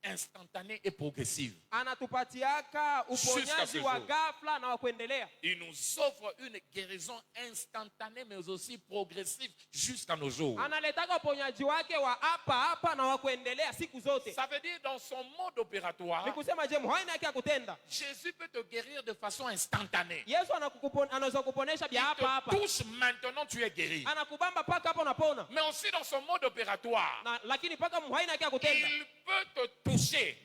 [SPEAKER 1] instantanée et progressive.
[SPEAKER 2] Anatupatiaka
[SPEAKER 1] Jusqu'à
[SPEAKER 2] uponyaji
[SPEAKER 1] ce
[SPEAKER 2] wa
[SPEAKER 1] jour.
[SPEAKER 2] ghafla na wa kuendelea.
[SPEAKER 1] Il nous offre une guérison instantanée mais aussi progressive jusqu'à nos jours.
[SPEAKER 2] Analetaka uponyaji wake wa hapa na wa kuendelea siku zote.
[SPEAKER 1] Ça veut dire dans son mode opératoire,
[SPEAKER 2] Ni kusema je, haina yake ya kutenda.
[SPEAKER 1] Jésus peut te guérir de façon instantanée.
[SPEAKER 2] Yesu anaweza kuponesha
[SPEAKER 1] Il
[SPEAKER 2] bia hapa.
[SPEAKER 1] te touche maintenant, tu es guéri.
[SPEAKER 2] Anakubamba paka hapo unapona.
[SPEAKER 1] Mais aussi dans son mode opératoire,
[SPEAKER 2] Lakini paka haina yake ya kutenda.
[SPEAKER 1] il peut te toucher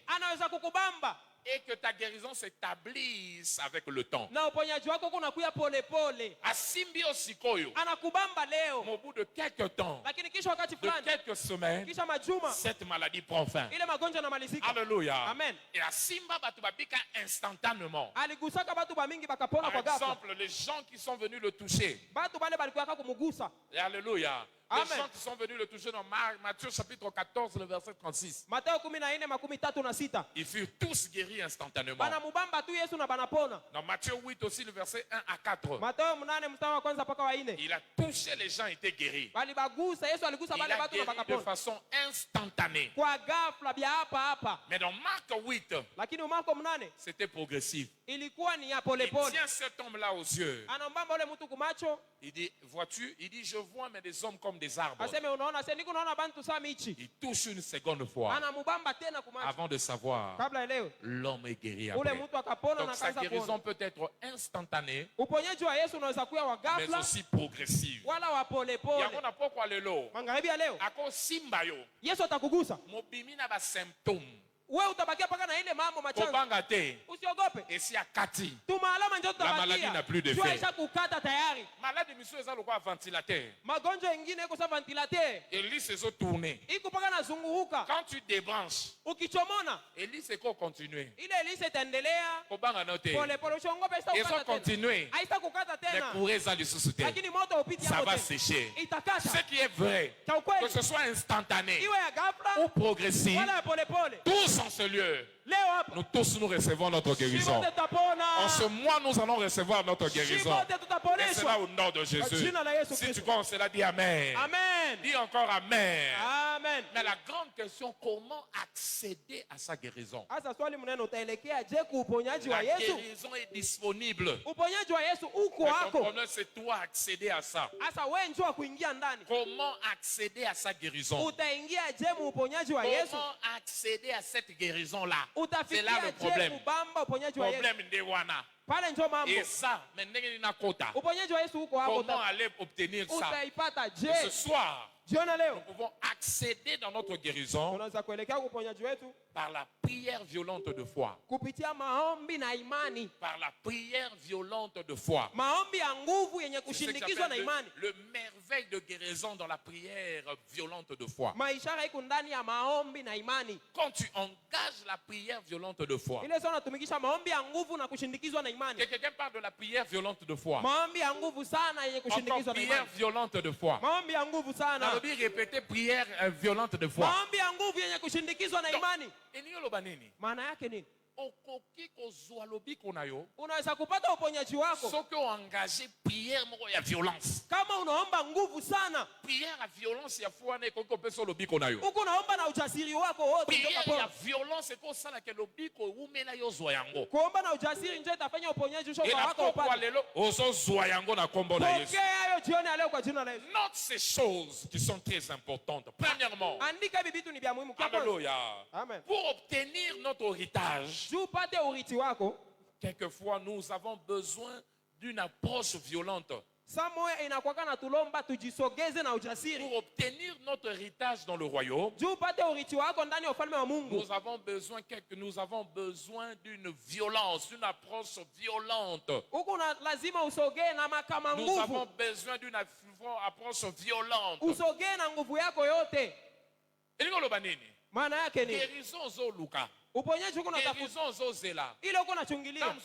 [SPEAKER 2] Anaweza kukubamba
[SPEAKER 1] et que ta guérison s'établisse avec le temps.
[SPEAKER 2] na uponyaji wako kunakuya pole pole.
[SPEAKER 1] Asimbio sikoyo,
[SPEAKER 2] Anakubamba leo,
[SPEAKER 1] au bout de quelques temps,
[SPEAKER 2] lakini kisha wakati
[SPEAKER 1] de
[SPEAKER 2] fulani,
[SPEAKER 1] quelques semaines,
[SPEAKER 2] kisha majuma,
[SPEAKER 1] cette maladie prend fin.
[SPEAKER 2] ile magonjwa yanamalizika.
[SPEAKER 1] Alléluia.
[SPEAKER 2] Amen.
[SPEAKER 1] Et la simba batubabika instantanément.
[SPEAKER 2] Aligusaka batu bamingi bakapona
[SPEAKER 1] Par
[SPEAKER 2] kwa ghafla.
[SPEAKER 1] exemple, les gens qui sont venus le toucher.
[SPEAKER 2] Batu bale balikuwa kumugusa.
[SPEAKER 1] Et alléluia. Les
[SPEAKER 2] Amen.
[SPEAKER 1] gens qui sont venus le toucher dans Matthieu chapitre 14, le verset 36.
[SPEAKER 2] Mathayo 14:36.
[SPEAKER 1] Ils furent tous guéris instantanément.
[SPEAKER 2] Bana mubamba tu Yesu na banapona.
[SPEAKER 1] Dans Matthieu 8 aussi, le verset 1 à 4.
[SPEAKER 2] Mathayo 8 mstari wa kwanza mpaka wa 4.
[SPEAKER 1] Il a touché les gens, étaient guéris.
[SPEAKER 2] Bali bagusa, Yesu aligusa
[SPEAKER 1] Il
[SPEAKER 2] bale
[SPEAKER 1] a
[SPEAKER 2] batu na
[SPEAKER 1] guéri de
[SPEAKER 2] bakapona.
[SPEAKER 1] façon instantanée.
[SPEAKER 2] Kwa ghafla bia hapa.
[SPEAKER 1] Mais dans Marc 8,
[SPEAKER 2] Lakini Marko 8
[SPEAKER 1] c'était progressif.
[SPEAKER 2] ilikuwa ni ya pole
[SPEAKER 1] Il
[SPEAKER 2] pole.
[SPEAKER 1] tient cet homme-là aux yeux.
[SPEAKER 2] Anambamba ule mtu kumacho.
[SPEAKER 1] Il dit, vois-tu, il dit, je vois, mais des hommes comme des arbres. Il touche une seconde fois avant de savoir l'homme est guéri après. Donc sa guérison peut être instantanée, mais aussi progressive.
[SPEAKER 2] Wewe utabakia paka na ile mambo machanga. Usiogope.
[SPEAKER 1] La maladie n'a plus de fait.
[SPEAKER 2] Maladie
[SPEAKER 1] monsieur eza lokwa ventilateur.
[SPEAKER 2] Magonjwa ingine iko sa ventilateur.
[SPEAKER 1] Elise ezo tourner.
[SPEAKER 2] Iko paka na zunguruka.
[SPEAKER 1] Quand tu débranches,
[SPEAKER 2] ukichomona,
[SPEAKER 1] Elise eko continuer.
[SPEAKER 2] Ile Elise itaendelea.
[SPEAKER 1] Kobanga note.
[SPEAKER 2] Pole pole usiongope isa kukata tena.
[SPEAKER 1] Continuer.
[SPEAKER 2] Haita kukata tena.
[SPEAKER 1] Mais courir ça du sous-souter.
[SPEAKER 2] Lakini moto upiti
[SPEAKER 1] ça va sécher.
[SPEAKER 2] Itakata.
[SPEAKER 1] Ce qui est vrai, que ce soit instantané
[SPEAKER 2] iwe ya ghafla
[SPEAKER 1] ou progressif,
[SPEAKER 2] wala pole pole.
[SPEAKER 1] Tous en ce lieu, nous tous nous recevons notre guérison. En ce mois, nous allons recevoir notre guérison. Et c'est là au nom de Jésus. Si tu crois en cela, dis Amen.
[SPEAKER 2] Amen.
[SPEAKER 1] Dis encore Amen.
[SPEAKER 2] Amen.
[SPEAKER 1] Mais la grande question, comment accéder à sa guérison? La guérison est disponible. Le problème, c'est toi accéder à ça. Comment accéder à sa guérison? Comment accéder à cette guérison-là? C'est là le problème. Problème de Wana. Et ça, comment aller obtenir ça? Et ce soir, nous pouvons accéder dans notre guérison par la prière violente de foi. Par la prière violente de foi. C'est le merveille de guérison dans la prière violente de foi. Quand tu engages la prière violente de foi, quelqu'un parle de la prière violente de foi. Encore prière violente de foi. Répéter prière violente de foi.
[SPEAKER 2] Maana yake nini?
[SPEAKER 1] Okoki kozwa lobiko na yo.
[SPEAKER 2] Unaweza kupata uponyaji wako.
[SPEAKER 1] Soko engagé prière moko ya violence.
[SPEAKER 2] Kama unaomba nguvu sana.
[SPEAKER 1] Prière ya violence ya foi na koko peso lobiko na yo.
[SPEAKER 2] Uko naomba na ujasiri wako wote.
[SPEAKER 1] Prière ya violence eko sala ke lobiko umela yo zwa yango.
[SPEAKER 2] Kuomba na ujasiri ndio itafanya uponyaji ushoka wako upate.
[SPEAKER 1] Kwa lelo ozo zwa yango na kombo na Yesu.
[SPEAKER 2] Pokea hayo jioni leo kwa jina la Yesu.
[SPEAKER 1] Note ces choses qui sont très importantes. Premièrement,
[SPEAKER 2] andika bibitu ni bya muhimu.
[SPEAKER 1] Alléluia.
[SPEAKER 2] Amen.
[SPEAKER 1] Pour obtenir notre héritage, quelquefois nous avons besoin d'une approche violente. Pour obtenir notre héritage dans le royaume, nous avons besoin d'une violence, d'une approche violente. Nous avons besoin d'une approche violente. Guérison zo luka.
[SPEAKER 2] Uponyaji uko unatafuta. Ile uko unachungilia.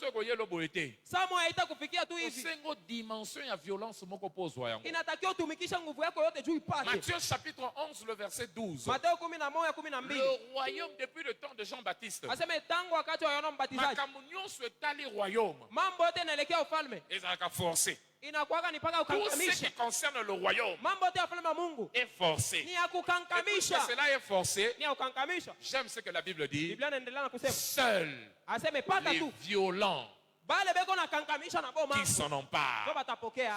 [SPEAKER 2] Samu haita kufikia tu hivi.
[SPEAKER 1] Dimension ya violence moko pozwa yango.
[SPEAKER 2] Inatakiwa utumikisha nguvu yako yote juu ipate.
[SPEAKER 1] Matthieu chapitre 11 le verset 12.
[SPEAKER 2] Mathayo 11:12.
[SPEAKER 1] Le royaume depuis le temps de Jean-Baptiste.
[SPEAKER 2] Aseme tangu wakati wa Yohana Mbatizaji.
[SPEAKER 1] Makambo nyonso etali royaume.
[SPEAKER 2] Mambo yote yanaelekea ufalme.
[SPEAKER 1] Ezalaka forcé.
[SPEAKER 2] Inakuwa ni paka ukankamisha.
[SPEAKER 1] Tout ce qui concerne le royaume
[SPEAKER 2] mambo yote ya ufalme wa Mungu
[SPEAKER 1] est forcé.
[SPEAKER 2] Ni ya kukankamisha.
[SPEAKER 1] Cela est forcé.
[SPEAKER 2] Ni ya kukankamisha.
[SPEAKER 1] J'aime ce que la Bible dit.
[SPEAKER 2] Biblia inaendelea na kusema
[SPEAKER 1] seuls les violents qui s'en emparent.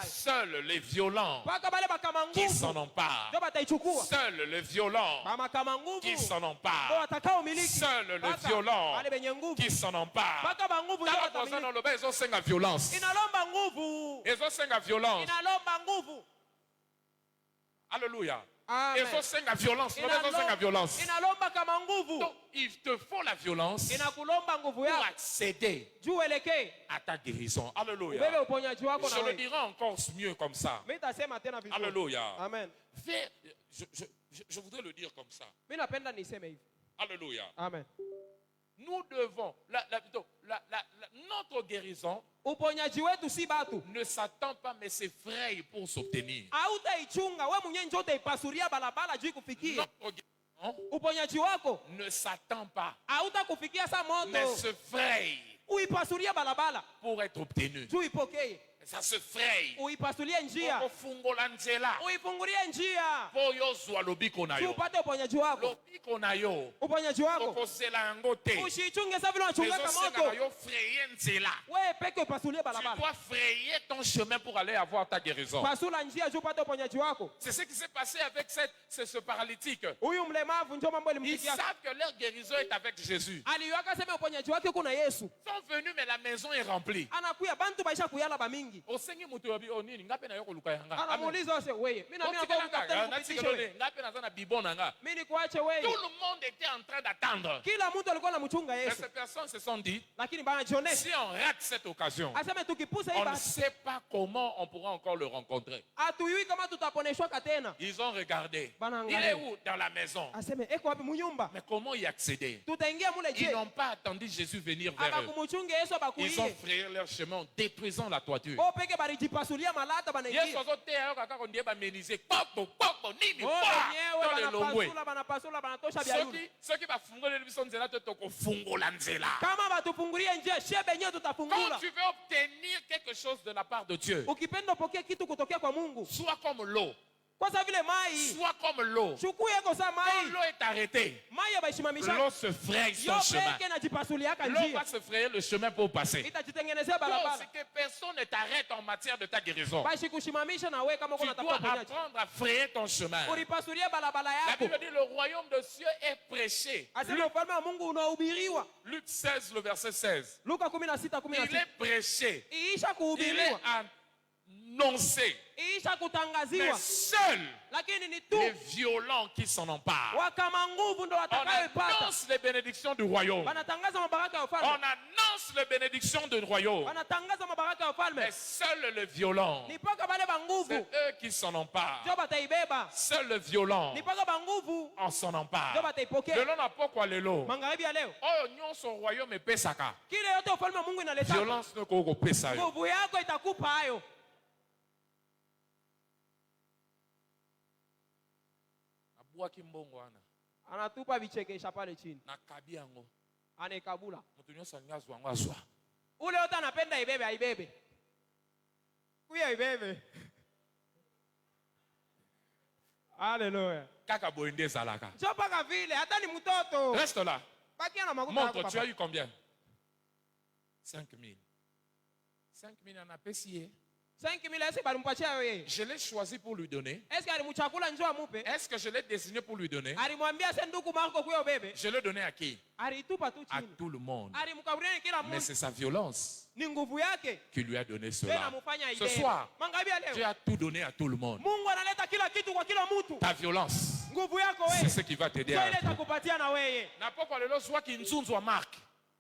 [SPEAKER 1] Seuls les violents qui s'en emparent. Seuls les violents qui s'en emparent. Seuls les violents qui s'en emparent. Alléluia.
[SPEAKER 2] Amen.
[SPEAKER 1] Donc, il te faut la violence pour accéder à ta guérison. Alléluia. Je le dirai encore mieux comme ça. Alléluia.
[SPEAKER 2] Amen.
[SPEAKER 1] Je voudrais le dire comme ça. Alléluia.
[SPEAKER 2] Amen.
[SPEAKER 1] Nous devons, notre guérison ne s'attend pas mais s'effraie pour s'obtenir. Notre guérison ne s'attend pas mais s'effraie pour être obtenu. Ça se fraye.
[SPEAKER 2] Uipasulie njia.
[SPEAKER 1] Ufungola nzela.
[SPEAKER 2] Uifungulie njia.
[SPEAKER 1] Po yozwa lobiko na yo.
[SPEAKER 2] Upate uponyaji wako.
[SPEAKER 1] Lobiko na yo.
[SPEAKER 2] Uponyaji wako.
[SPEAKER 1] Okosela yango te.
[SPEAKER 2] Usichunge sa vile unachungaka moto.
[SPEAKER 1] Yo fraye nzela.
[SPEAKER 2] Wewe peke upasulie barabara.
[SPEAKER 1] Tu dois frayer ton chemin pour aller avoir ta guérison.
[SPEAKER 2] Pasula njia juu upate uponyaji wako.
[SPEAKER 1] C'est ce qui s'est passé avec ce paralytique.
[SPEAKER 2] Huyu mlemavu ndio mambo
[SPEAKER 1] Ils savent que leur guérison est avec Jésus.
[SPEAKER 2] Aliwaka sema uponyaji wake kuna Yesu.
[SPEAKER 1] Ils sont venus mais la maison est remplie.
[SPEAKER 2] Anakuya bantu baisha kuyala ba mingi.
[SPEAKER 1] Osengi mutu yobi onini ngape na yoko luka yanga.
[SPEAKER 2] Anamuuliza ose wewe. Mimi na mimi
[SPEAKER 1] ngape na zana bibona nga.
[SPEAKER 2] Mimi nikuache wewe.
[SPEAKER 1] Tout le monde était en train d'attendre.
[SPEAKER 2] Kila mtu alikuwa anamchunga
[SPEAKER 1] Mais
[SPEAKER 2] Yesu.
[SPEAKER 1] ces personnes se sont dit,
[SPEAKER 2] Lakini bana jione.
[SPEAKER 1] si on rate cette occasion,
[SPEAKER 2] Aseme tukipusa hii
[SPEAKER 1] on ne
[SPEAKER 2] basi.
[SPEAKER 1] sait pas comment on pourra encore le rencontrer.
[SPEAKER 2] Atuyui kama tutaponeshwa tena.
[SPEAKER 1] Ils ont regardé.
[SPEAKER 2] Bana
[SPEAKER 1] Il est où? Dans la maison.
[SPEAKER 2] Aseme eko wapi munyumba?
[SPEAKER 1] Mais comment y accéder?
[SPEAKER 2] Tutaingia mule je.
[SPEAKER 1] Ils n'ont pas attendu Jésus venir vers eux.
[SPEAKER 2] Abakumchunge Yesu abakuie.
[SPEAKER 1] Ils ont frayé leur chemin en détruisant la toiture.
[SPEAKER 2] O peke balijipasulia malata banaingia.
[SPEAKER 1] Yesu azote ayo kaka kondie ba méniser popo nini
[SPEAKER 2] Oh wenyewe banapasula banatosha bia yule.
[SPEAKER 1] Ceux qui va fungola biso nzela to kofungola nzela.
[SPEAKER 2] Kama batufungulie njia shebe yenyewe tutafungula.
[SPEAKER 1] Quand tu veux obtenir quelque chose de la part de Dieu,
[SPEAKER 2] ukipenda upokee kitu kutokea kwa Mungu,
[SPEAKER 1] sois comme l'eau.
[SPEAKER 2] Kwa vile mai.
[SPEAKER 1] Sois comme l'eau.
[SPEAKER 2] Chukua yako sa mai.
[SPEAKER 1] Quand l'eau est arrêtée,
[SPEAKER 2] l'eau
[SPEAKER 1] se fraye son chemin. L'eau va se frayer le chemin pour passer. Pour que personne ne t'arrête en matière de ta guérison. Tu dois apprendre à frayer ton chemin. La Bible dit le royaume de Dieu est prêché. Luc 16, le verset 16. Il est prêché. Il est annoncé. Mais seuls les violents qui s'en emparent. On annonce les bénédictions du royaume. On annonce les bénédictions du royaume. Mais seuls les violents, c'est eux qui s'en emparent. Seuls les violents, on s'en empare. De l'on n'a pas quoi le lot. Oh, nous son royaume est pesaka. Violence ne peut pas pesa.
[SPEAKER 2] Anatupa vichekesha pale chini.
[SPEAKER 1] Nakabi yango.
[SPEAKER 2] Anekabula.
[SPEAKER 1] Mtu nyosa ngazo wangu azwa.
[SPEAKER 2] Ule yote anapenda ibebe aibebe. Kuya ibebe. Hallelujah.
[SPEAKER 1] Kaka boende zalaka.
[SPEAKER 2] Chopa ka vile hata ni mtoto.
[SPEAKER 1] Reste là.
[SPEAKER 2] Bakia na makuta.
[SPEAKER 1] Montre, tu as eu combien? 5000. 5000 en a payé.
[SPEAKER 2] 5000 est-ce balimpatia yeye?
[SPEAKER 1] Je l'ai choisi pour lui donner.
[SPEAKER 2] Est-ce alimchakula njoo amupe?
[SPEAKER 1] Est-ce que je l'ai désigné pour lui donner?
[SPEAKER 2] Alimwambia senduku Marko kuyo bebe.
[SPEAKER 1] Je l'ai donné à qui?
[SPEAKER 2] Alitupa tu chini.
[SPEAKER 1] À tout le monde.
[SPEAKER 2] Alimkaburia kila mtu.
[SPEAKER 1] Mais c'est sa violence
[SPEAKER 2] ni nguvu yake
[SPEAKER 1] qui lui a donné cela.
[SPEAKER 2] Ce
[SPEAKER 1] soir, Dieu a tout donné à tout le monde.
[SPEAKER 2] Mungu analeta kila kitu kwa kila mtu.
[SPEAKER 1] Ta violence,
[SPEAKER 2] nguvu yako wewe,
[SPEAKER 1] c'est ce qui va t'aider à
[SPEAKER 2] itakupatia na wewe.
[SPEAKER 1] Na poko lelo soit kinzunzwa Mark.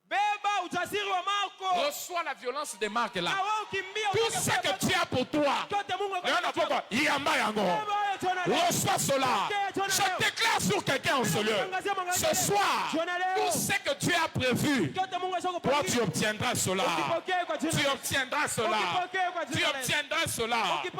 [SPEAKER 2] Beba ujasiri wa Marko.
[SPEAKER 1] Reçois la violence de Mark là.
[SPEAKER 2] Tout
[SPEAKER 1] ce que tu as pour toi. Reçois cela. Je déclare sur quelqu'un en ce lieu. Ce soir, tout ce que tu as prévu, toi tu obtiendras cela. Tu obtiendras cela. Tu obtiendras cela. Et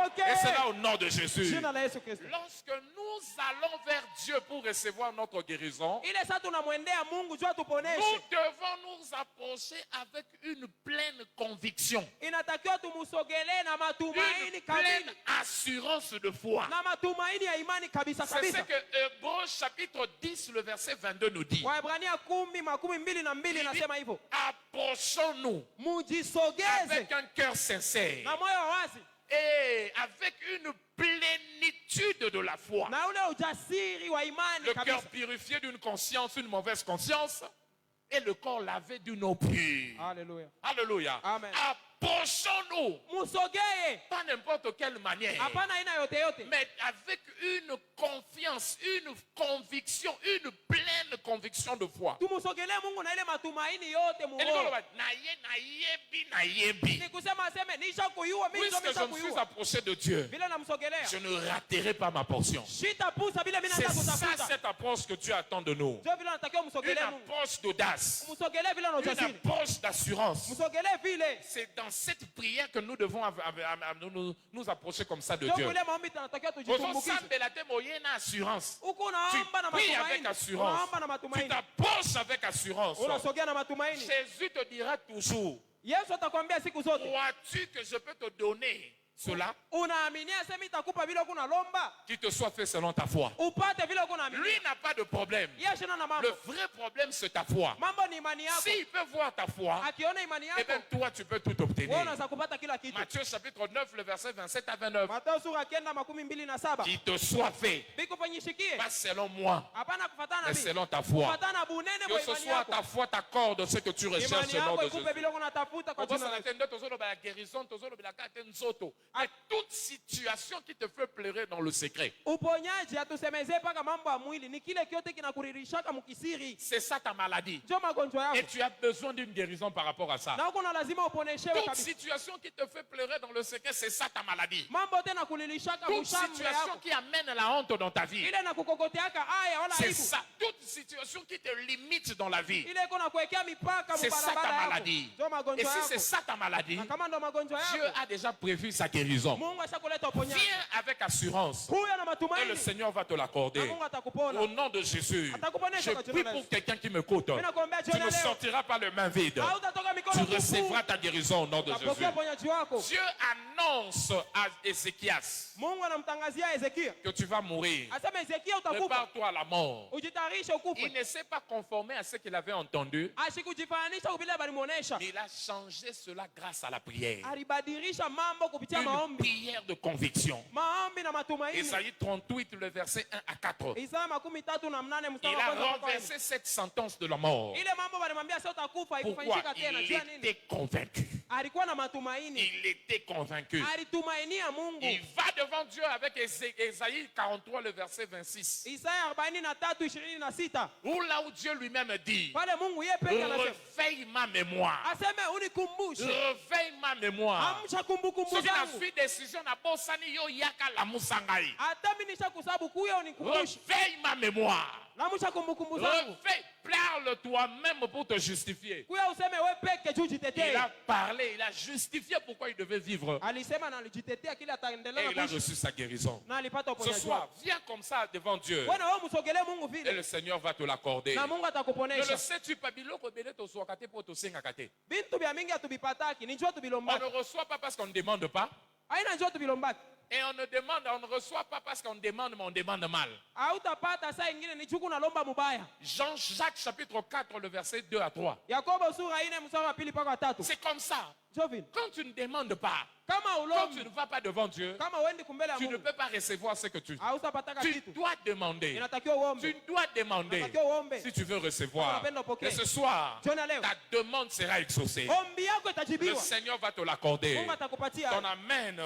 [SPEAKER 1] c'est là au nom de Jésus. Lorsque nous allons vers Dieu pour recevoir notre guérison, nous devons nous approcher avec une pleine conviction, une pleine assurance de foi. C'est ce que Hébreux chapitre 10 le verset 22 nous dit. Approchons-nous avec un cœur sincère et avec une plénitude de la foi, le cœur purifié d'une conscience, une mauvaise conscience, et le corps lavé d'une eau pure.
[SPEAKER 2] Alléluia.
[SPEAKER 1] Alléluia.
[SPEAKER 2] Amen.
[SPEAKER 1] Approchons-nous. Pas n'importe quelle manière. Mais avec une confiance, une conviction, une pleine conviction de foi. Puisque je me suis approché de Dieu, je ne raterai pas ma portion. C'est ça cette approche que Dieu attend de nous. Une approche d'audace. Une approche d'assurance. C'est dans cette prière que nous devons nous approcher comme ça de Dieu. Assurance. Tu pries avec assurance. Tu t'approches avec assurance. Jésus te dira toujours:
[SPEAKER 2] Yesu atakwambia siku zote.
[SPEAKER 1] Crois-tu que je peux te donner cela qui te soit fait selon ta foi? Lui n'a pas de problème. Le vrai problème, c'est ta foi. S'il peut voir ta foi, eh bien toi tu peux tout obtenir. Matthieu chapitre 9, le verset 27 à 29. Qui te soit fait, pas selon moi, mais selon ta foi. Que ce soit ta foi t'accorde ce que tu recherches au nom de Jésus. À toute situation qui te fait pleurer dans le secret. C'est ça ta maladie. Et tu as besoin d'une guérison par rapport à ça. Toute situation qui te fait pleurer dans le secret, c'est ça ta maladie. Toute situation qui amène la honte dans ta vie, c'est ça. Toute situation qui te limite dans la vie, c'est ça ta maladie. Et si c'est ça ta maladie, Dieu a déjà prévu sa guérison. Viens avec assurance et le Seigneur va te l'accorder. Au nom de Jésus, je prie pour quelqu'un qui m'écoute. Tu ne sortiras pas les mains vides. Tu recevras ta guérison au nom de Jésus. Dieu annonce à Ézéchias que tu vas mourir. Prépare-toi à la mort. Il ne s'est pas conformé à ce qu'il avait entendu. Il a changé cela grâce à la prière. Une prière de conviction. Isaïe 38, le verset 1 à 4. Il a renversé cette sentence de la mort. Pourquoi? Il était convaincu. Il était convaincu. Il va devant Dieu avec Isaïe 43, le verset 26. Où là où Dieu lui-même dit, réveille ma mémoire. Réveille ma mémoire. Ce qui a fait décision na bosani yo yaka la musangai. Réveille ma mémoire. Réveille, parle toi-même pour te justifier. Il a parlé, il a justifié pourquoi il devait vivre. Et il a reçu sa guérison. Ce soir, viens comme ça devant Dieu. Et le Seigneur va te l'accorder. Ne le sais-tu pas? On ne reçoit pas parce qu'on ne demande pas. Et on ne reçoit pas parce qu'on demande, mais on demande mal. Jean-Jacques chapitre 4, le verset 2 à 3. C'est comme ça. Quand tu ne demandes pas, quand tu ne vas pas devant Dieu, tu ne peux pas recevoir ce que tu dois demander. Tu dois demander si tu veux recevoir. Et ce soir, ta demande sera exaucée. Le Seigneur va te l'accorder. Ton amen.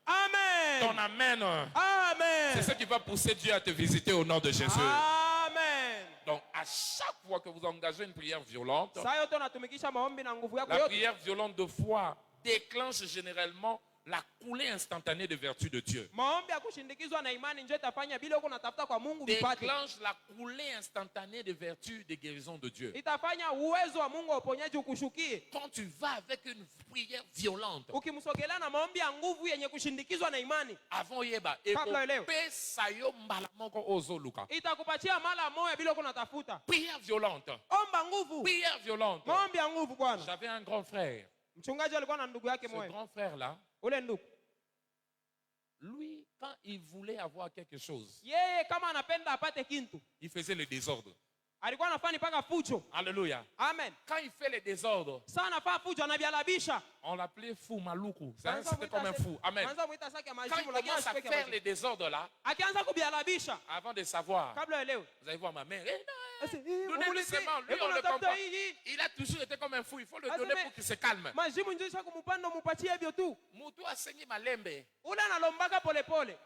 [SPEAKER 1] Amen. Ton amen. Amen. C'est ce qui va pousser Dieu à te visiter au nom de Jésus. Amen. Donc, à chaque fois que vous engagez une prière violente, la prière violente de foi déclenche généralement la coulée instantanée de vertu de Dieu. Déclenche la coulée instantanée de vertu de guérison de Dieu. Quand tu vas avec une prière violente, avant yeba, prière violente. Prière violente. J'avais un grand frère. Ce grand frère-là, lui, quand il voulait avoir quelque chose, il faisait le désordre. Alléluia. Amen. Quand il fait le désordre, on l'appelait fou maloukou. C'était comme un fou. Amen. Quand il commence à faire le désordre là, avant de savoir, vous allez voir ma mère. Donnez-lui seulement, lui on le comprend. Il a toujours été comme un fou. Il faut le donner pour qu'il se calme. Moutou a saigné ma lembe.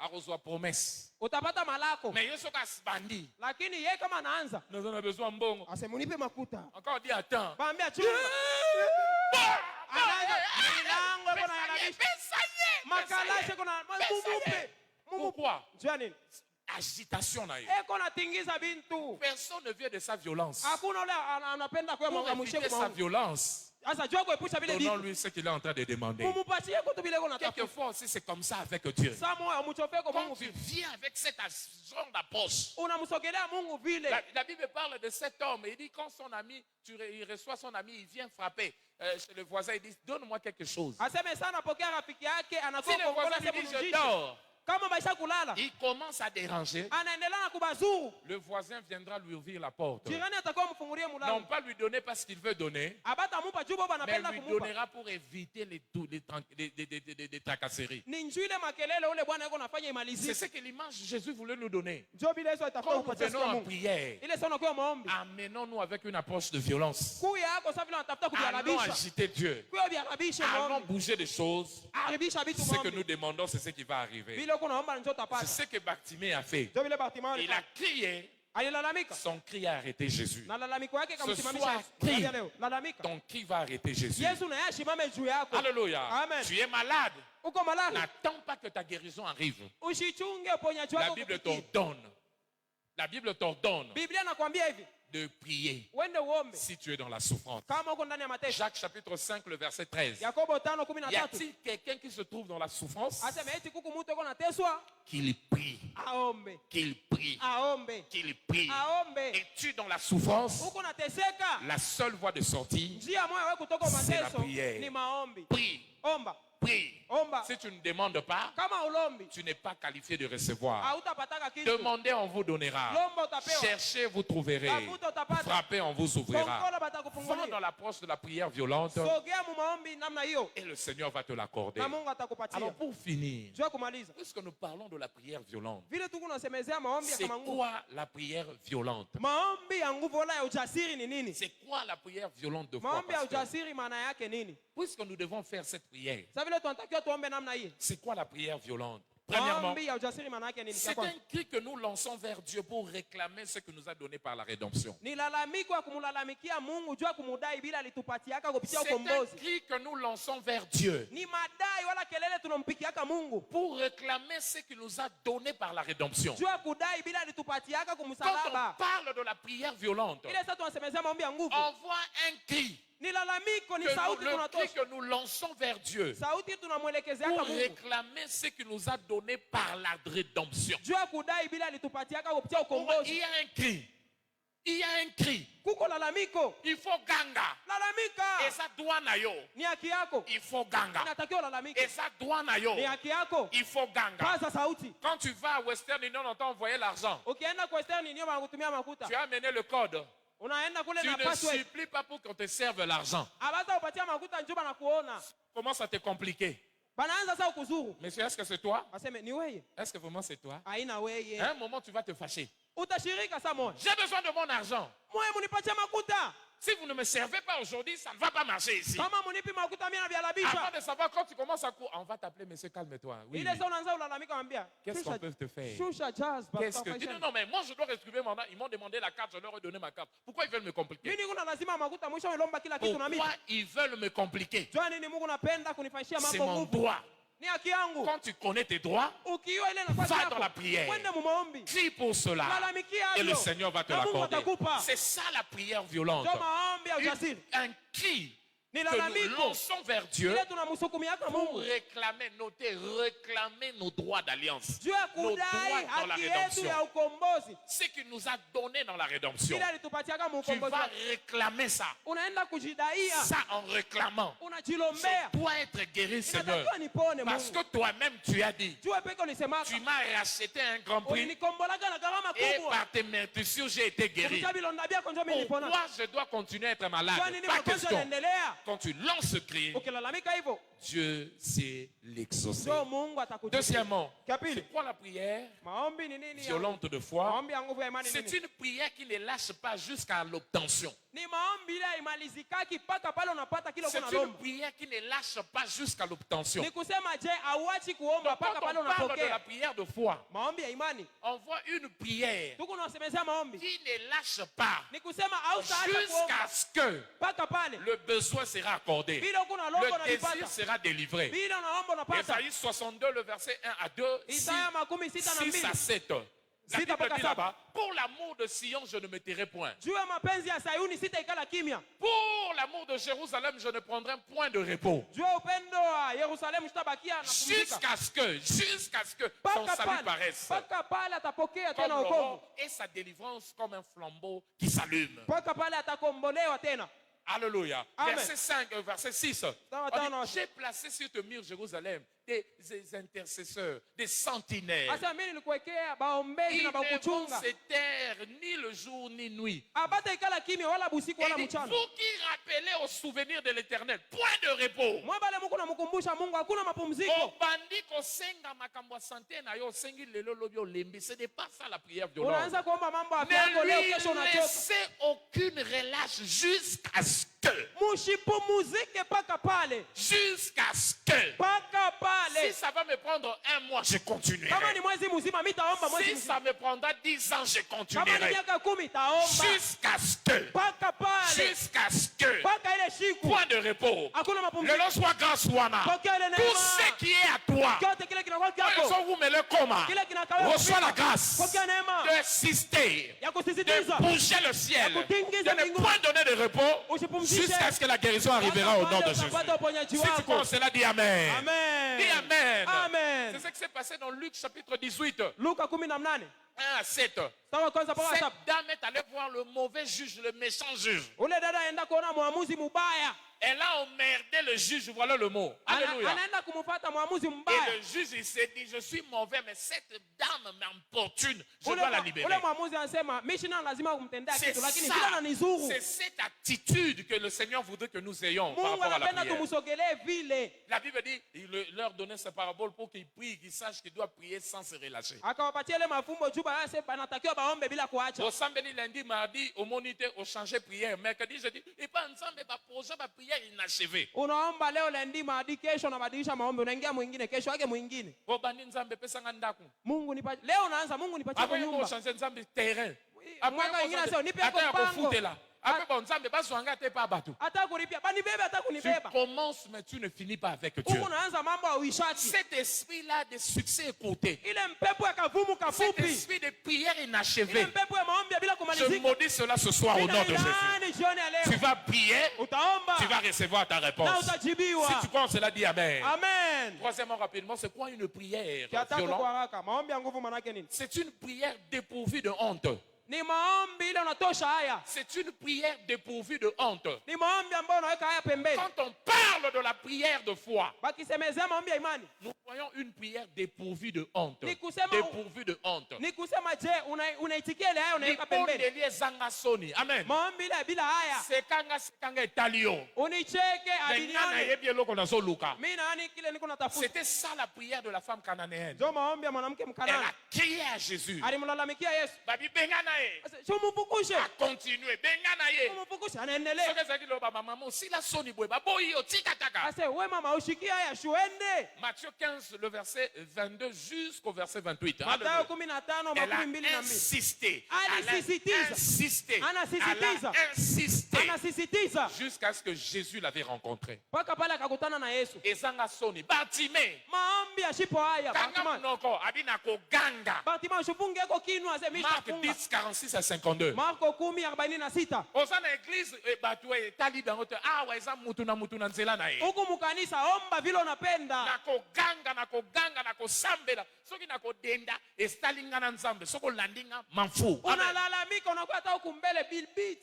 [SPEAKER 1] A reçoit promesse. Mais il est bandi. Nous avons besoin de bon. Encore dit attends. Pourquoi? Agitation. Personne ne vient de sa violence. Pour éviter sa violence, donnons-lui ce qu'il est en train de demander. Quelquefois aussi c'est comme ça avec Dieu. Quand tu viens avec cette genre d'approche, la Bible parle de cet homme. Il dit quand son ami, il reçoit son ami, il vient frapper. chez le voisin, il dit, donne-moi quelque chose.
[SPEAKER 2] Si le
[SPEAKER 1] voisin lui dit, je dors,
[SPEAKER 2] il
[SPEAKER 1] commence à déranger, le voisin viendra lui ouvrir la porte. Non pas lui donner parce qu'il veut donner, mais lui donnera pour éviter les tracasseries. C'est ce que l'image Jésus voulait nous donner. Quand nous venons en prière, amenons-nous avec une approche de violence. Allons agiter Dieu. Allons bouger des choses. Ce que nous demandons, c'est ce qui va arriver. C'est ce que Bartimée a fait. Il a crié. Son cri a arrêté Jésus. Ce soir, crie. Ton cri va arrêter Jésus. Alléluia. Tu es malade. N'attends pas que ta guérison arrive. La Bible t'ordonne. La Bible t'ordonne de prier si tu es dans la souffrance. Jacques chapitre 5, le verset 13. Y a-t-il quelqu'un qui se trouve dans la souffrance? Qu'il prie. Qu'il prie. Qu'il prie. Es-tu dans la souffrance? La seule voie de sortie, c'est la prière. Prie. Prie. Si tu ne demandes pas, tu n'es pas qualifié de recevoir. Demandez, on vous donnera. Cherchez, vous trouverez. Frappez, on vous ouvrira. Va dans l'approche de la prière violente et le Seigneur va te l'accorder. Alors pour finir, puisque nous parlons de la prière violente, c'est quoi la prière violente? C'est quoi la prière violente de foi, puisque nous devons faire cette prière? C'est quoi la prière violente? Premièrement, c'est un cri que nous lançons vers Dieu pour réclamer ce que nous a donné par la rédemption. C'est un cri que nous lançons vers Dieu pour réclamer ce qu'il nous a donné par la rédemption. Quand on parle de la prière violente, on voit un cri. Le cri que nous lançons vers Dieu pour réclamer ce qu'il nous a donné par la rédemption. Il y a un cri. Il y a un cri. Il faut ganga. Et ça doit nayo. Il faut ganga. Et ça doit nayo. Il faut ganga. Quand tu vas à Western Union, on t'a envoyé l'argent. Tu as amené le code. Tu ne supplies pas pour qu'on te serve l'argent. Comment ça te compliqué? Monsieur, est-ce que c'est toi? Est-ce que vraiment c'est toi? À un moment, tu vas te fâcher. J'ai besoin de mon argent. Si vous ne me servez pas aujourd'hui, ça ne va pas marcher ici. Avant de savoir, quand tu commences à courir, on va t'appeler, monsieur, calme-toi. Oui, oui. Qu'est-ce qu'on peut te faire? Qu'est-ce que tu dis? Non, mais moi je dois retrouver mon argent. Ils m'ont demandé la carte, je leur ai donné ma carte. Pourquoi ils veulent me compliquer? Pourquoi ils veulent me compliquer? C'est mon droit. Quand tu connais tes droits, va dans la prière. Crie pour cela. Et le Seigneur va te l'accorder. C'est ça la prière violente. Un cri que nous lançons vers Dieu pour réclamer, réclamer nos droits d'alliance, nos droits dans la rédemption, ce qu'il nous a donné dans la rédemption. Tu vas réclamer ça. Ça en réclamant, je dois être guéri, Seigneur, parce que toi-même tu as dit, tu m'as racheté un grand prix et par tes meurtrissures j'ai été guéri. Pourquoi je dois continuer à être malade? Pas question. Quand tu lances ce cri, Dieu sait l'exaucer. Deuxièmement, c'est quoi la prière violente de foi? C'est une prière qui ne lâche pas jusqu'à l'obtention. C'est une prière qui ne lâche pas jusqu'à l'obtention. Donc, quand on parle de la prière de foi, on voit une prière qui ne lâche pas jusqu'à ce que le besoin sera accordé, le désir sera délivré. Ésaïe 62, le verset 1 à 2, 6 à 7. La Bible dit là-bas, pour l'amour de Sion, je ne me tairai point. Pour l'amour de Jérusalem, je ne prendrai point de repos. Jusqu'à ce que son salut paraisse. Comme l'aurore et sa délivrance comme un flambeau qui s'allume. Alléluia. Verset 5, verset 6. J'ai placé sur te mur Jérusalem des intercesseurs, des sentinelles. Ils ne vont se taire ni le jour ni nuit. Et vous qui rappelez au souvenir de l'Éternel, point de repos. Ce n'est pas ça la prière violente. Ne lui laissez aucune relâche jusqu'à ce que. Jusqu'à ce que. Si ça va me prendre un mois, je continuerai. Si ça me prendra 10 ans, je continuerai. Jusqu'à ce que. Jusqu'à ce que. Point de repos. Le long soit grâce Wana. Tout ce qui est à toi. Reçois la grâce d'insister, de bouger le ciel, de ne point donner de repos jusqu'à ce que la guérison arrivera au nom de Jésus. Si tu crois cela, dis Amen. Dis Amen. C'est ce qui s'est passé dans Luc chapitre 18. 1 à 7. Cette dame est allée voir le mauvais juge, le méchant juge. Elle a emmerdé le juge, voilà le mot. Alléluia. Et le juge, il s'est dit, je suis mauvais, mais cette dame m'importune, je dois la libérer. C'est cette attitude que le Seigneur voudrait que nous ayons par rapport à la prière. La Bible dit, il leur donnait sa parabole pour qu'ils prient, qu'ils sachent qu'ils doivent prier sans se relâcher. Au samedi, lundi, mardi, au moniteur, au changer prière. Mercredi, je dis, et pas ensemble, mais projet, ma prière inachevé.
[SPEAKER 2] Unaomba leo lendi maadi kesho unabadilisha maombi unaingia mwingine kesho yake mwingine. Mungu nipatie leo unaanza Mungu nipatie kwa nyumba. Mwaka mwingine sio nipe hapo mpango. Tu
[SPEAKER 1] commences mais tu ne finis pas avec Dieu. Cet esprit-là de succès écouté, cet esprit de prière inachevée, je maudis cela ce soir au nom de Jésus. Tu vas prier, tu vas recevoir ta réponse. Si tu crois cela, dis Amen. Troisièmement, rapidement, c'est quoi une prière violente? C'est une prière dépourvue de honte. C'est une prière dépourvue de honte. Quand on parle de la prière de foi, nous voyons une prière dépourvue de honte. Dépourvue de honte. Amen. C'était ça la prière de la femme cananéenne. Elle a crié à Jésus. A continué. Matthieu 15, le verset 22 jusqu'au verset 28. Elle a insisté. Jusqu'à ce que Jésus l'avait rencontré. Et Zangasoni, Bartimée, Marc 10, 46 à 52. Osana église batoué tali dangote awa eza mutu na nzela na ye.
[SPEAKER 2] Huku mukanisa omba vile unapenda.
[SPEAKER 1] Nako sambela. Soki nako denda estalinga na nzambe soko landinga manfu.
[SPEAKER 2] Unalalamika unakuwa hata huku mbele bill beat.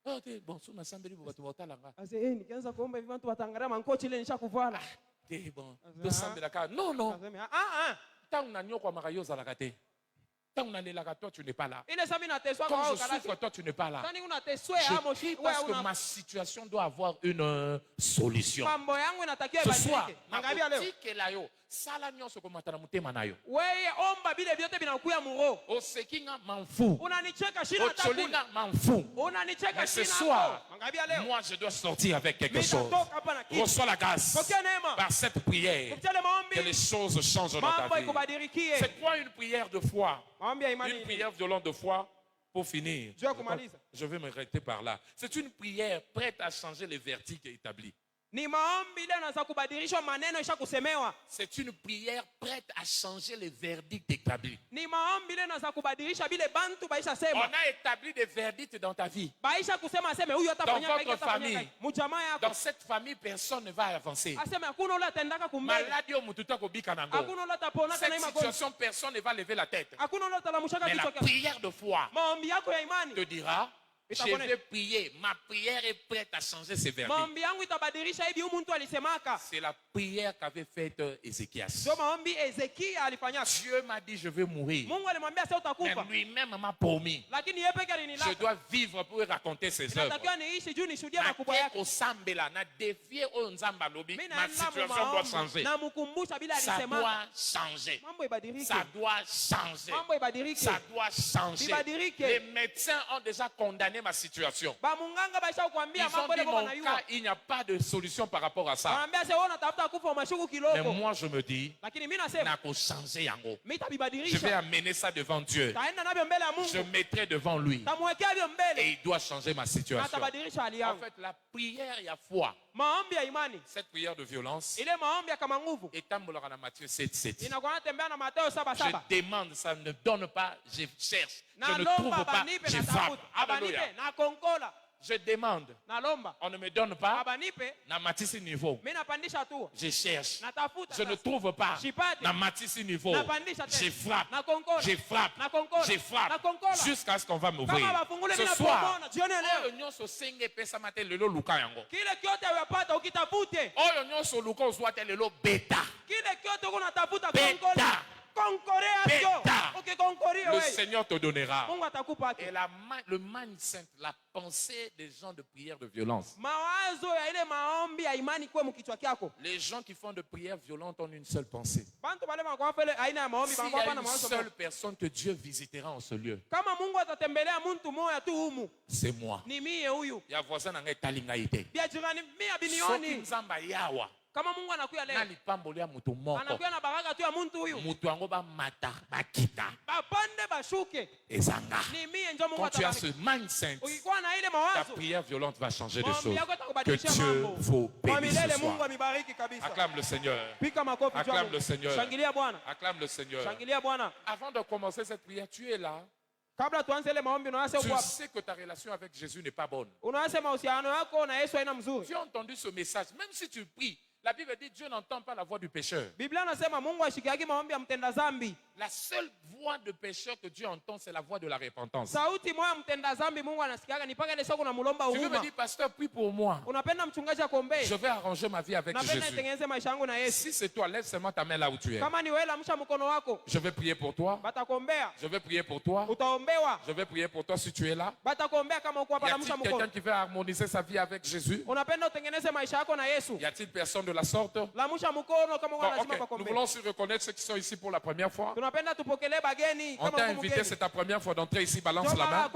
[SPEAKER 1] Oh te bon so na sambeli bo batu botalanga.
[SPEAKER 2] Ase nikianza kuomba hivi watu watangalia mankochi ile nishakuvala.
[SPEAKER 1] Te bon. To sambela ka. Non. Tangu na nyoko makayoza la kate. Toi, tu n'es pas là. Quand je souffre, toi, tu n'es pas là. Je prie parce que ma situation doit avoir une solution. Ce soir, sala nyonso komata na mutema nayo.
[SPEAKER 2] Wewe omba bile vyote vinakuya muro.
[SPEAKER 1] Osekinga manfu.
[SPEAKER 2] Unanicheka shina
[SPEAKER 1] takuni. Ocholinga manfu.
[SPEAKER 2] Unanicheka shina.
[SPEAKER 1] Ce soir, moi je dois sortir avec quelque chose. Reçois la grâce par cette prière que les choses changent dans ta vie. C'est quoi une prière de foi? Une prière violente de foi. Pour finir, je vais me arrêter par là. C'est une prière prête à changer les verdicts établis. C'est une prière prête à changer les verdicts établis. On a établi des verdicts dans ta vie. Dans votre famille. Dans cette famille, personne ne va avancer. Cette situation, personne ne va lever la tête. Mais la prière de foi te dira Je vais prier. Ma prière est prête à changer ses verdicts. C'est la prière qu'avait faite Ézéchias. Dieu m'a dit je vais mourir. Mais lui-même m'a promis. Je dois vivre pour raconter ses œuvres. Ma situation doit changer. Ça doit changer. Ça doit changer. Ça doit changer. Les médecins ont déjà condamné ma situation. Ils ont dit mon cas, il n'y a pas de solution par rapport à ça. Mais moi je me dis, je vais amener ça devant Dieu. Je mettrai devant lui. Et il doit changer ma situation. En fait, la prière, il y a foi. Cette prière de violence est en Matthieu 7:7. Je demande, ça ne donne pas, je cherche. Je ne trouve pas, je frappe. Alléluia. Je demande, on ne me donne pas, na matisi niveau. Je cherche, je ne trouve pas, na matisi niveau. Je frappe, je frappe, je frappe, jusqu'à ce qu'on va m'ouvrir. Ce soir, le Seigneur te donnera. Et le mindset, la pensée des gens de prière de violence. Les gens qui font de prière violente ont une seule pensée. S'il y a une seule personne que Dieu visitera en ce lieu, c'est moi. Il y a voisin dans les talingaïté. Kama Mungu anakuya leo. Nalipambolia mtu moko. Anakuya na baraka tu ya mtu huyu. Mtu wangu ba mata, bakita. Bapande bashuke. Ezanga. Ni mie ndio Mungu atabariki. Quand tu as ce mindset, ukikuwa na ile mawazo, ta prière violente va changer de choses. Que Dieu vous bénisse ce soir. Acclame le Seigneur. Acclame le Seigneur. Shangilia Bwana. Acclame le Seigneur. Shangilia Bwana. Avant de commencer cette prière, tu es là. Tu sais que ta relation avec Jésus n'est pas bonne. Tu as entendu ce message. Même si tu pries, la Bible dit Dieu n'entend pas la voix du pécheur. La seule voix de pécheur que Dieu entend, c'est la voix de la repentance. Tu veux me dire, pasteur, prie pour moi. Je vais arranger ma vie avec Jésus. Si c'est toi, lève seulement ta main là où tu es. Je vais prier pour toi. Je vais prier pour toi. Je vais prier pour toi si tu es là. Y a-t-il quelqu'un qui veut harmoniser sa vie avec Jésus? Y a-t-il personne de la sorte? Bon, okay. Nous voulons aussi reconnaître ceux qui sont ici pour la première fois. On t'a invité, c'est ta première fois d'entrer ici, balance la main.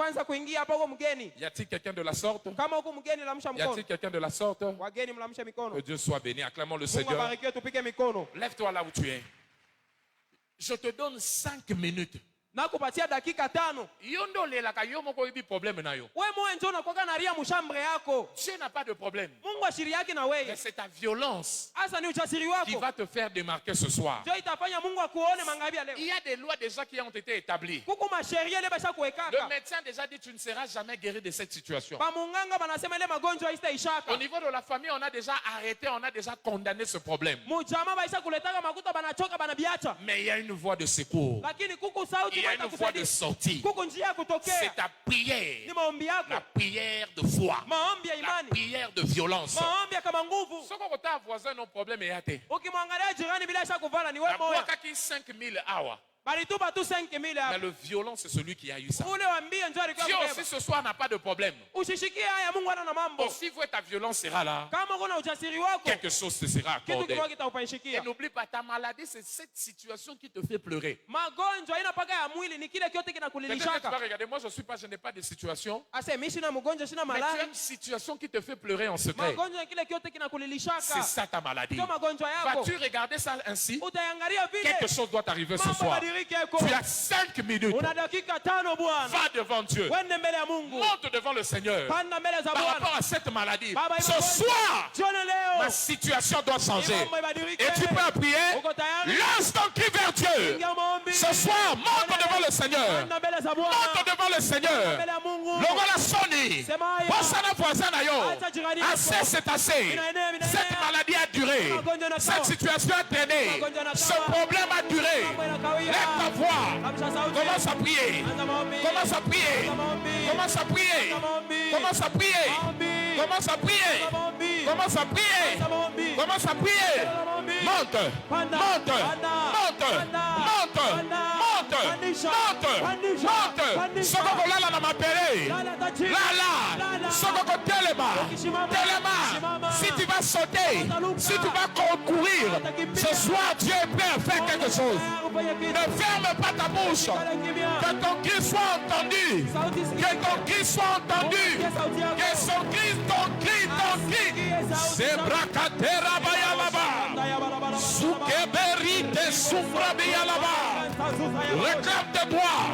[SPEAKER 1] Y a-t-il quelqu'un de la sorte? Y a-t-il quelqu'un de la sorte? Que Dieu soit béni, acclamons le Seigneur. Lève-toi là où tu es. Je te donne 5 minutes. Nakupatia dakika 5. Yondo lelaka yo moko ibi problème na yo. Wewe mwe ndio unakoka na ria mushambre yako. Dieu n'a pas de problème. Mungu ashiri yake na wewe. Mais c'est ta violence. Asa ni ujasiri wako qui va te faire démarquer ce soir. Ndio itafanya Mungu akuone mangabi leo. Il y a des lois déjà qui ont été établies. Kuko masheria ile basha kuwekaka. Le médecin déjà dit tu ne seras jamais guéri de cette situation. Ba munganga banasema ile magonjwa haitaishaka. Au niveau de la famille, on a déjà arrêté, on a déjà condamné ce problème. Mujama baisha kuletaka makuta banachoka banabiacha. Mais il y a une voie de secours. Lakini kuko sauti. Il y a une voie de sortie. C'est ta prière. La prière de foi. La prière de violence. Ce qu'on a voisin, nos problèmes est athée. La voix qui 5000 hours. Mais le violent, c'est celui qui a eu ça. Dieu aussi ce soir n'a pas de problème. Aussi vrai ta violence sera là, quelque chose te sera accordé. Et n'oublie pas, ta maladie, c'est cette situation qui te fait pleurer. Peut-être tu vas regarder, moi je n'ai pas de situation. Mais tu as une situation qui te fait pleurer en secret. C'est ça ta maladie. Vas-tu regarder ça ainsi? Quelque chose doit arriver ce soir. Tu as 5 minutes. Va devant Dieu. Monte devant le Seigneur. Par rapport à cette maladie. Ce soir, ma situation doit changer. Et tu peux prier. Lance ton cri vers Dieu. Ce soir, monte devant le Seigneur. Monte devant le Seigneur. Le voilà sonné. Pense à la voisine. Assez, c'est assez. Cette maladie a duré. Cette situation a traîné. Ce problème a duré. Lève ta voix. Commence à prier. Commence à prier. Commence à prier. Commence à prier. Commence à prier. Commence à prier. Commence à prier. Monte. Monte. Monte. Monte. Monte. Monte. Soko lala na mapere. Lala. Soko telema. Telema. Si tu vas sauter, si tu vas concourir, ce soir Dieu est prêt à faire quelque chose. Ne ferme pas ta bouche. Que ton cri soit entendu. Que ton cri soit entendu. Que son cri, ton cri, ton cri. C'est bracatera bayalaba. Soukeberi te soufra bayalaba. Réclame tes droits.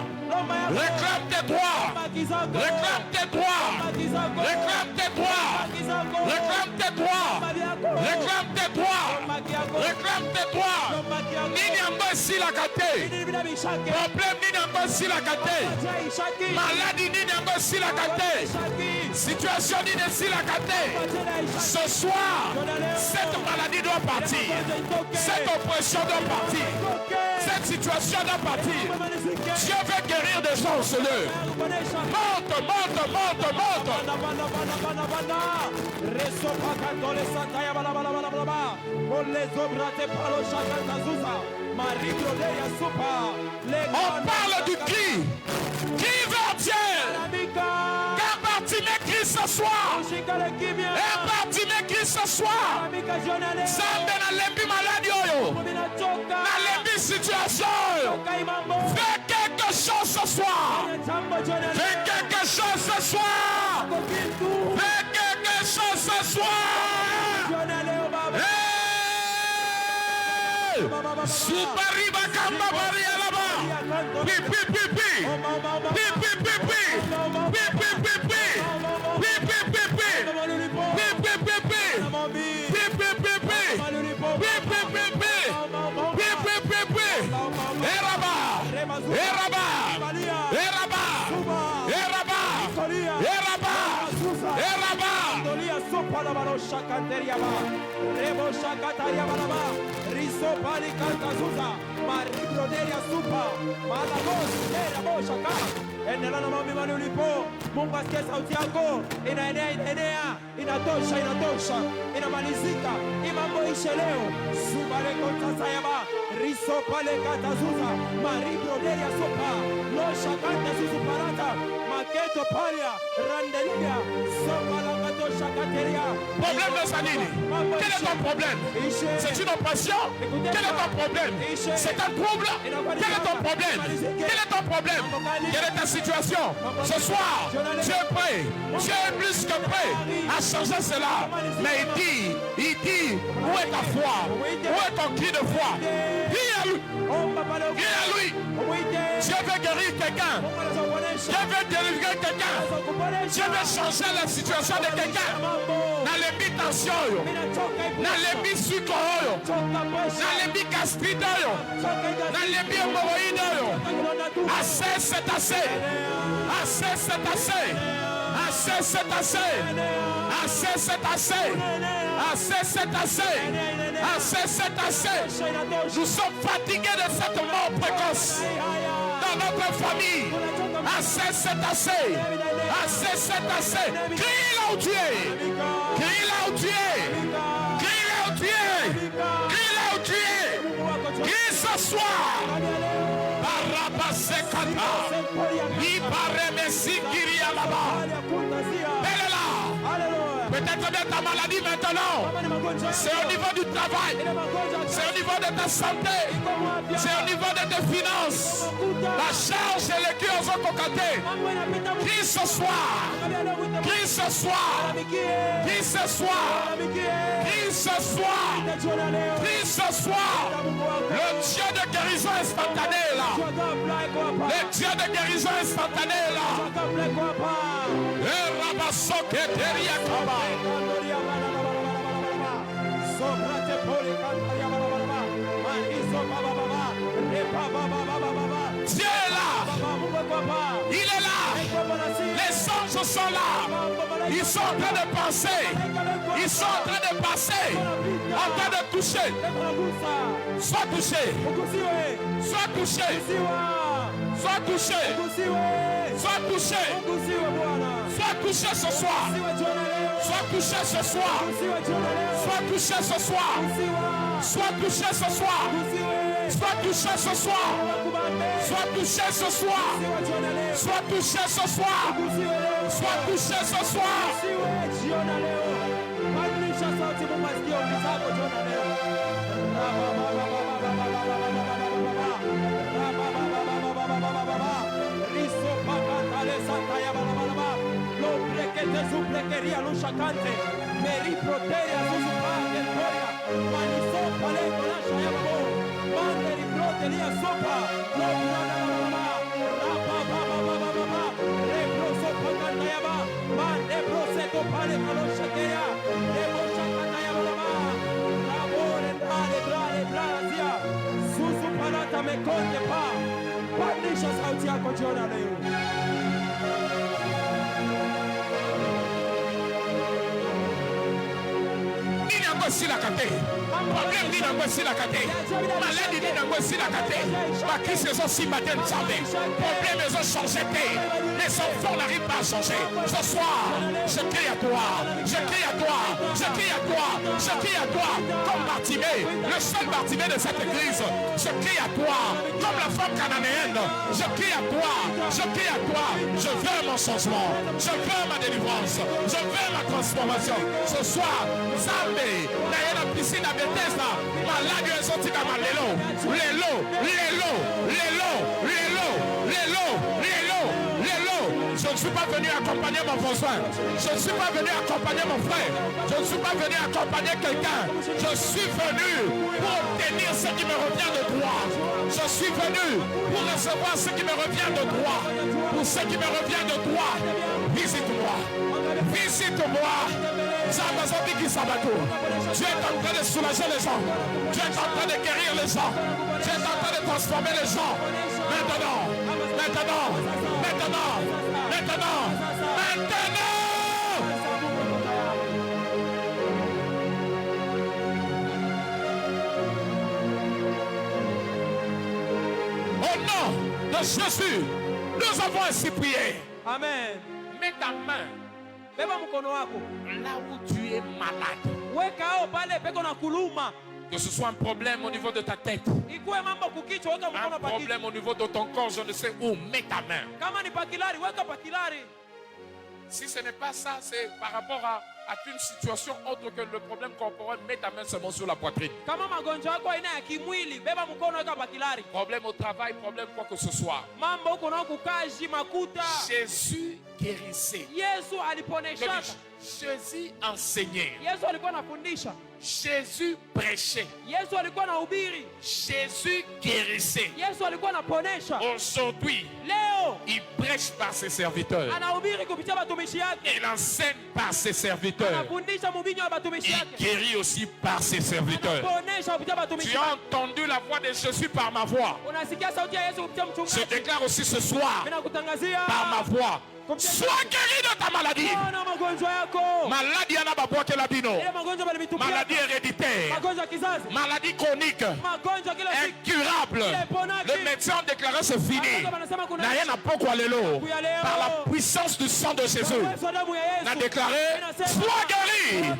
[SPEAKER 1] Réclame tes droits. Réclame tes droits. Réclame tes droits. Réclame tes droits. Réclame tes droits. Réclame tes droits. Nini ambo si la kate. Problème nini ambo si la kate. Maladie nini ambo si la kate. Situation nini si la kate. Ce soir, cette maladie doit partir. Cette oppression doit partir. Cette situation doit partir. Dieu veut guérir des gens au Seigneur. Monte, monte, monte, monte. On parle du cri. Qui veut Dieu? Qu'un Bartimée crie ce soir. Un Bartimée crie ce soir. Zambe na lembi maladi oyo. Na lembi situation. Fais quelque chose ce soir. Fais quelque chose ce soir. Fais quelque chose ce soir. Supari bakamba bari alaba. Pi pi pi pi. Pi pi pi pi. Pi pi pi pi. Pi pi pi pi. Pi pi pi pi. Pi pi pi pi. Pi pi pi pi. Pi pi pi pi. Eraba. Eraba. Eraba. Eraba. Eraba. Eraba. Rebo shakataria balaba. Riso pali kantazuza. Maribroderia supa. Malagos. Rebo shaka. Endelea na maombi mahali ulipo. Mungu asikie sauti yako. Inaenea. Inatosha, inatosha. Inamalizika. Imambo ishe leo. Subare kontasa yaba. Riso pale kantazuza. Maribroderia supa. Lo shakanta suzu parata. Maketo palia. Randelia. Sopa la katosha kateria. Problème de Sanini. Quel est ton problème? C'est une oppression? Quel est ton problème? C'est un trouble? Quel est ton problème? Quel est ton problème? Quelle est ta situation? Ce soir, Dieu est prêt. Dieu est plus que prêt à changer cela. Mais il dit, où est ta foi? Où est ton cri de foi? Dis à lui. Dis à lui. Dieu veut guérir quelqu'un. Dieu veut délivrer quelqu'un. Dieu veut changer la situation de quelqu'un. Dans les tension, dans les sucre, dans les gastrites, dans les hémorroïdes. Assez, c'est assez. Assez, c'est assez. Assez, c'est assez. Assez, c'est assez. Assez, c'est assez. Assez, c'est assez. Nous sommes fatigués de cette mort précoce dans notre famille. Assez, c'est assez. Assez, c'est assez. Crie là où tu es. Crie là où tu es. Crie là où tu es. Crie là où tu es. Crie ce soir. Barabasekata. Ibaremesikiria là-bas. Elle est là. Peut-être bien ta maladie maintenant. C'est au niveau du travail. C'est au niveau de ta santé. C'est au niveau de tes finances. La charge et les cœurs sont cocatés. Crie ce soir. Crie ce soir. Crie ce soir. Crie ce soir. Crie ce soir. Le Dieu de guérison instantanée là. Le Dieu de guérison instantanée là. Dieu est là. Il est là. Les anges sont là. Ils sont en train de penser. Ils sont en train de passer. En touché. Sois touché. Sois touché. Sois touché. Sois touché. Sois touché ce soir. Sois touché ce soir. Sois touché ce soir. Sois touché ce soir. Sois touché ce soir. Sois touché ce soir. Sois touché ce soir. Sois touché ce soir.
[SPEAKER 2] Suplequería lucha cante, Meri proteria su padre gloria, manisopa le colasha ya babo, manderi proteria sopa, no nada baba, rapa baba baba baba, repro sopa canta ya ba, mande proseto pale colasha keya, repro canta ya baba, labore drale brazia, susu palata me conte pa, pandisha sauti yako jiona leo.
[SPEAKER 1] Si la kate, problème dit dans si la kate, maladie dit dans si la kate, ma qui se sont si matin savés, problème ils ont changé, les enfants n'arrivent pas à changer. Ce soir, je crie à toi, je crie à toi, je crie à toi, je crie à toi, comme Bartimée, le seul Bartimée de cette église, je crie à toi, comme la femme cananéenne, je crie à toi, je crie à toi, je veux mon changement, je veux ma délivrance, je veux ma transformation. Ce soir, Zambé, naye na piscine à Bethesda, malade ezotika malelo, lelo. Je ne suis pas venu accompagner mon voisin, je ne suis pas venu accompagner mon frère, je ne suis pas venu accompagner quelqu'un, je suis venu pour obtenir ce qui me revient de droit, je suis venu pour recevoir ce qui me revient de droit, pour ce qui me revient de droit. Visite-moi, visite-moi. Tu es en train de soulager les gens, tu es en train de guérir les gens, tu es en train de transformer les gens. Maintenant. Au nom de Jésus, nous avons ainsi prié.
[SPEAKER 2] Amen.
[SPEAKER 1] Mets ta main là où tu es malade. Que ce soit un problème au niveau de ta tête, un problème au niveau de ton corps, je ne sais où, mets ta main. Si ce n'est pas ça, c'est par rapport à une situation autre que le problème corporel, mets ta main seulement sur la poitrine. Problème au travail, problème quoi que ce soit. Jésus guérissait. Jésus enseignait. Jésus prêchait. Jésus guérissait. Aujourd'hui, il prêche par ses serviteurs. Il enseigne par ses serviteurs. Il guérit aussi par ses serviteurs. Tu as entendu la voix de Jésus par ma voix. Je déclare aussi ce soir par ma voix. Sois guéri de ta maladie. Maladie maladie héréditaire, maladie chronique, incurable. Le médecin a déclaré c'est fini. Par la puissance du sang de Jésus, il a déclaré sois guéri,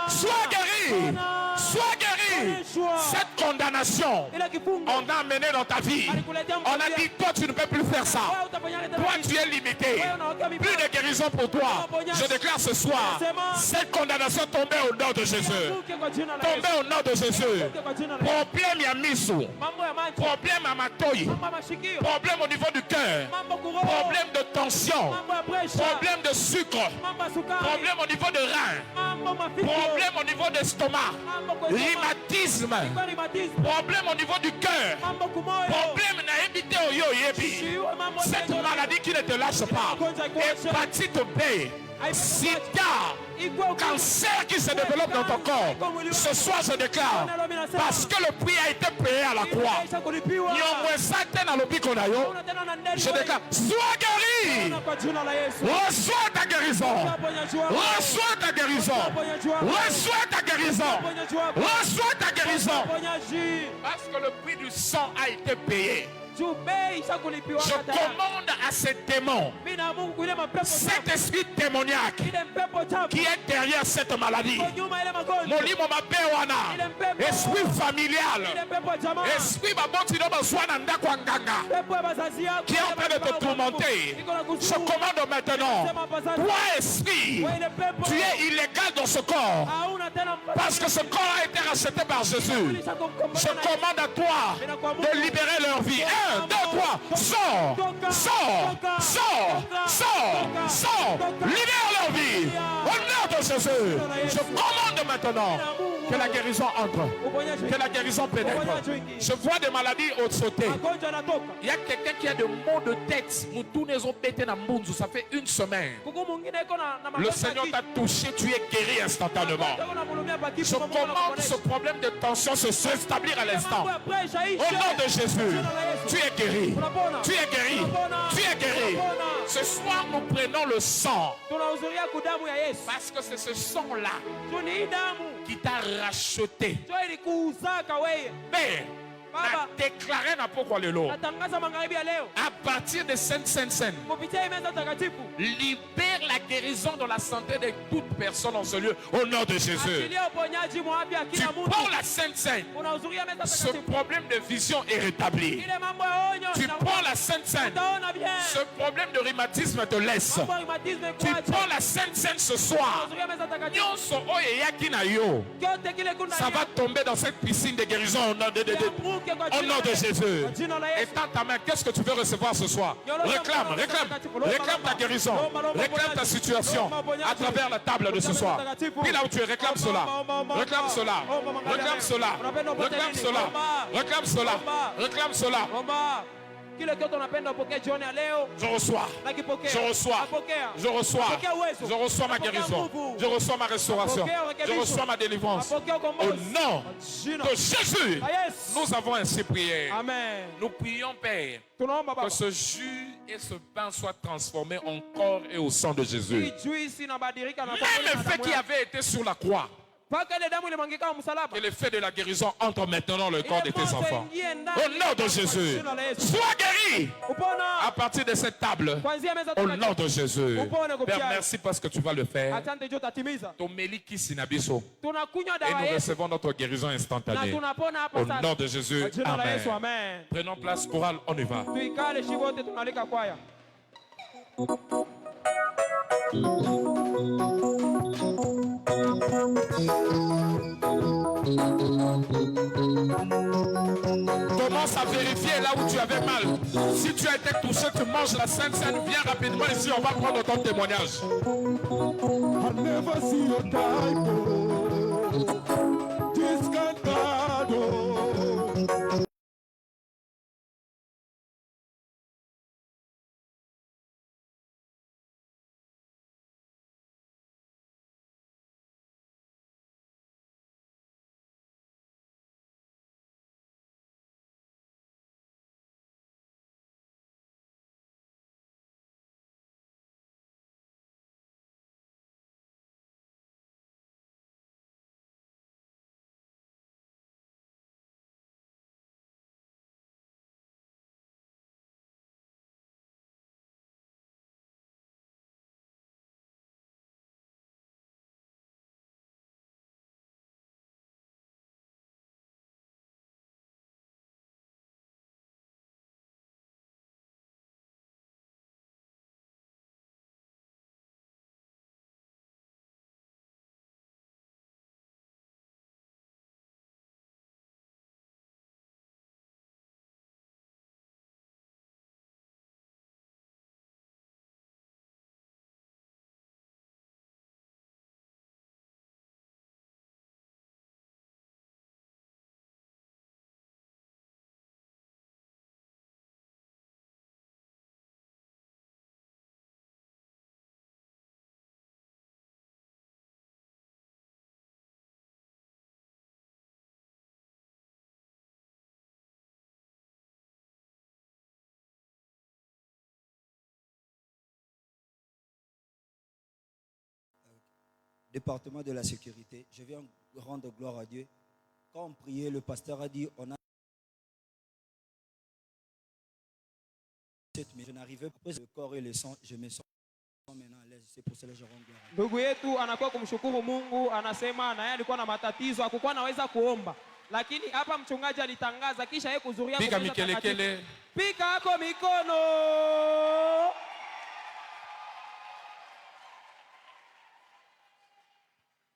[SPEAKER 1] sois guéri, sois guéri. Cette condamnation, on a amené dans ta vie. On a dit toi tu ne peux plus faire ça. Toi tu es limité. Plus de guérison pour toi. Je déclare ce soir, cette condamnation tombée au nom de Jésus. Tombée au nom de Jésus. Problème Yamisu. Problème à Matoyi. Problème au niveau du cœur. Problème de tension. Problème de sucre. Problème au niveau de rein. Problème au niveau d'estomac. Rhumatisme. Problème au niveau du cœur. Problème na évité au yo yebi. Cette maladie qui ne te lâche pas. Hépatite B. sida, cancer qui se développe dans ton corps, ce soir je déclare, parce que le prix a été payé à la croix, je déclare, sois guéri, reçois ta guérison, reçois ta guérison, reçois ta guérison, reçois ta guérison, parce que le prix du sang a été payé. Je commande à ces démons, cet esprit démoniaque qui est derrière cette maladie, esprit familial, esprit qui est en train de te tourmenter, je commande maintenant, toi esprit, tu es illégal dans ce corps, parce que ce corps a été racheté par Jésus. Je commande à toi de libérer leur vie. 1, 2, 3, sors, sors, sors, sors, sors, libère leur vie. Au nom de Jésus, je commande maintenant que la guérison entre, que la guérison pénètre. Je vois des maladies sauter. Il y a quelqu'un qui a des maux de tête. Ça fait une semaine. Le Seigneur t'a touché, tu es guéri instantanément. Je commande ce problème de tension se s'établir à l'instant. Au nom de Jésus, tu es guéri. Tu es guéri. Tu es guéri. Ce soir, nous prenons le sang. Parce que c'est ce sang-là qui t'a racheté. Mais a déclaré na pourquoi le lot. À partir de cette scène, libère la guérison dans la santé de toute personne en ce lieu au nom de Jésus. Tu prends la Sainte Seine. Ce problème de vision est rétabli. Tu prends la Sainte Seine. Ce problème de rhumatisme te laisse. Tu prends la Sainte Seine ce soir. Ça va tomber dans cette piscine de guérison au nom de Jésus. Étends ta main, qu'est-ce que tu veux recevoir ce soir? Réclame ta guérison. Réclame ta situation à travers la table de ce soir. Puis là où tu es, réclame cela. Réclame cela. Réclame cela. Réclame cela. Réclame cela. Réclame cela. Je reçois. Je reçois. Je reçois. Je reçois ma guérison. Je reçois ma restauration. Je reçois ma délivrance. Au nom de Jésus, nous avons ainsi prié.
[SPEAKER 2] Amen.
[SPEAKER 1] Nous prions, Père, que ce jus et ce pain soient transformés en corps et au sang de Jésus. Même l'effet qui avait été sur la croix, que l'effet de la guérison entre maintenant dans le corps de tes enfants. Au nom de Jésus, sois guéri à partir de cette table. Au nom de Jésus. Père, merci parce que tu vas le faire. Et nous recevons notre guérison instantanée. Au nom de Jésus. Amen. Prenons place, chorale, on y va. Commence à vérifier là où tu avais mal. Si tu as été touché, tu manges la Sainte Seine, viens rapidement ici, on va prendre ton témoignage.
[SPEAKER 3] département de la sécurité. Je viens rendre gloire à Dieu. Quand on priait, le pasteur a dit, on a cette mais je n'arrivais pas après le corps et le sang, je me sens maintenant à l'aise. C'est pour cela que je rends gloire à Dieu.
[SPEAKER 2] Ndugu yetu anakuwa kumshukuru Mungu, anasema na yeye alikuwa na matatizo, hakukuwa anaweza kuomba. Lakini hapa mchungaji alitangaza kisha yeye kuzuria
[SPEAKER 1] Pika mikelekele.
[SPEAKER 2] Pika hako mikono.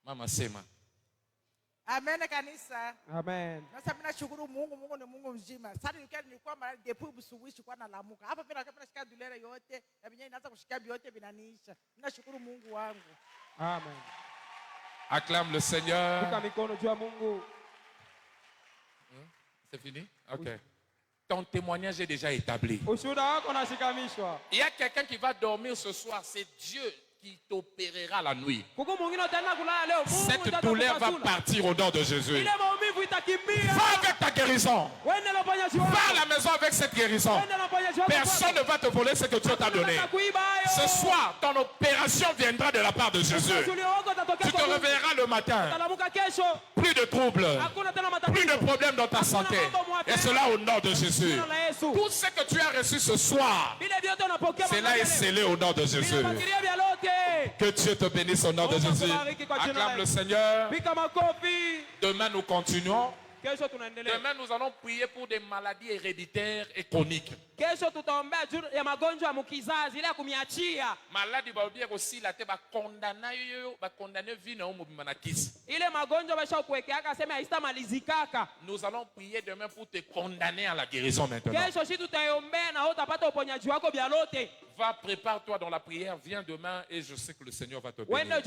[SPEAKER 1] Mama sema.
[SPEAKER 4] Amen kanisa.
[SPEAKER 2] Amen.
[SPEAKER 4] Sasa mimi nashukuru Mungu, Mungu ni Mungu mzima. Sasa nilikuwa mara depuis busubuhi kwa nalamuka. Hapa pia nashika dulere yote, na binye inaanza kushika yote binaniisha. Nashukuru Mungu wangu.
[SPEAKER 2] Amen.
[SPEAKER 1] Acclame le Seigneur.
[SPEAKER 2] Pika mikono juu ya Mungu.
[SPEAKER 1] C'est fini? OK. Ton témoignage est déjà établi.
[SPEAKER 2] Ushuhuda wako unashikamishwa.
[SPEAKER 1] Il y a quelqu'un qui va dormir ce soir, c'est Dieu qui t'opérera la nuit. Cette douleur va partir au nom de Jésus. Va avec ta guérison. Va à la maison avec cette guérison. Personne ne va te voler ce que Dieu t'a donné. Ce soir, ton opération viendra de la part de Jésus. Tu te réveilleras le matin. Plus de troubles. Plus de problèmes dans ta santé. Et cela au nom de Jésus. Tout ce que tu as reçu ce soir, cela est scellé au nom de Jésus. Que Dieu te bénisse au nom de Jésus. Acclame le Seigneur. Demain, nous continuons. Demain, nous allons prier pour des maladies héréditaires et chroniques. Maladie baobier aussi la te ba condamner vie na mobima na kisi. Nous allons prier demain pour te condamner à la guérison maintenant. Va, prépare-toi dans la prière, viens demain et je sais que le Seigneur va te bénir.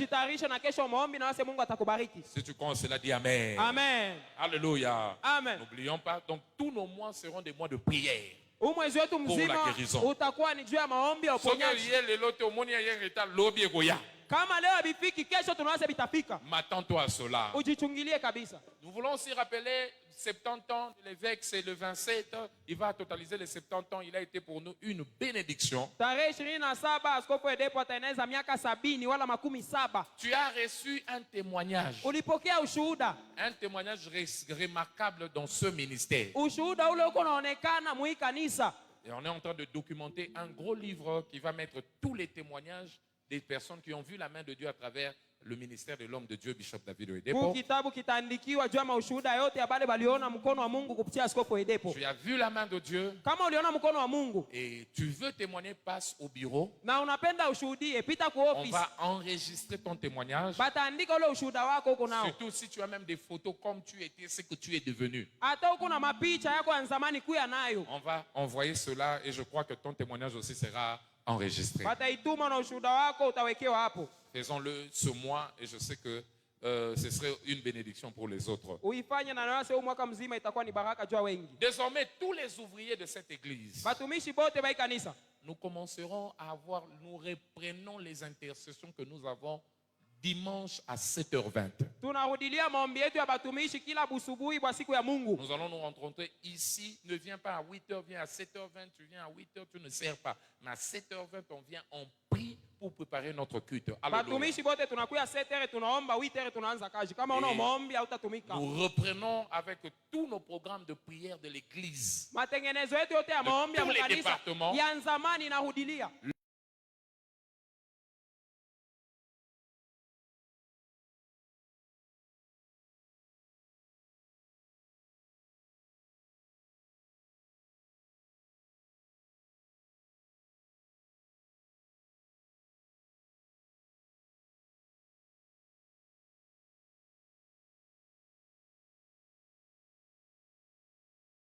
[SPEAKER 1] Si tu crois cela, dis Amen.
[SPEAKER 2] Amen.
[SPEAKER 1] Alléluia.
[SPEAKER 2] Amen.
[SPEAKER 1] N'oublions pas, donc tous nos mois seront des mois de prière. Pour la guérison. M'attends-toi à cela. Nous voulons aussi rappeler 70 ans de l'évêque, c'est le 27. Il va totaliser les 70 ans. Il a été pour nous une bénédiction. Tu as reçu un témoignage. Un témoignage remarquable dans ce ministère. Et on est en train de documenter un gros livre qui va mettre tous les témoignages des personnes qui ont vu la main de Dieu à travers le ministère de l'homme de Dieu, Bishop David Oyedepo. Tu as vu la main de Dieu et tu veux témoigner, passe au bureau. On va enregistrer ton témoignage. Surtout si tu as même des photos comme tu étais, ce que tu es devenu. On va envoyer cela et je crois que ton témoignage aussi sera enregistré. Faisons-le ce mois et je sais que ce serait une bénédiction pour les autres. Désormais, tous les ouvriers de cette église, nous commencerons à avoir, nous reprenons les intercessions que nous avons dimanche à 7h20. Nous allons nous rencontrer ici. Ne viens pas à 8h, viens à 7h20. Tu viens à 8h, tu ne sers pas. Mais à 7h20, on vient, on prie pour préparer notre culte. Alléluia. Nous reprenons avec tous nos programmes de prière de l'église. De tous les départements.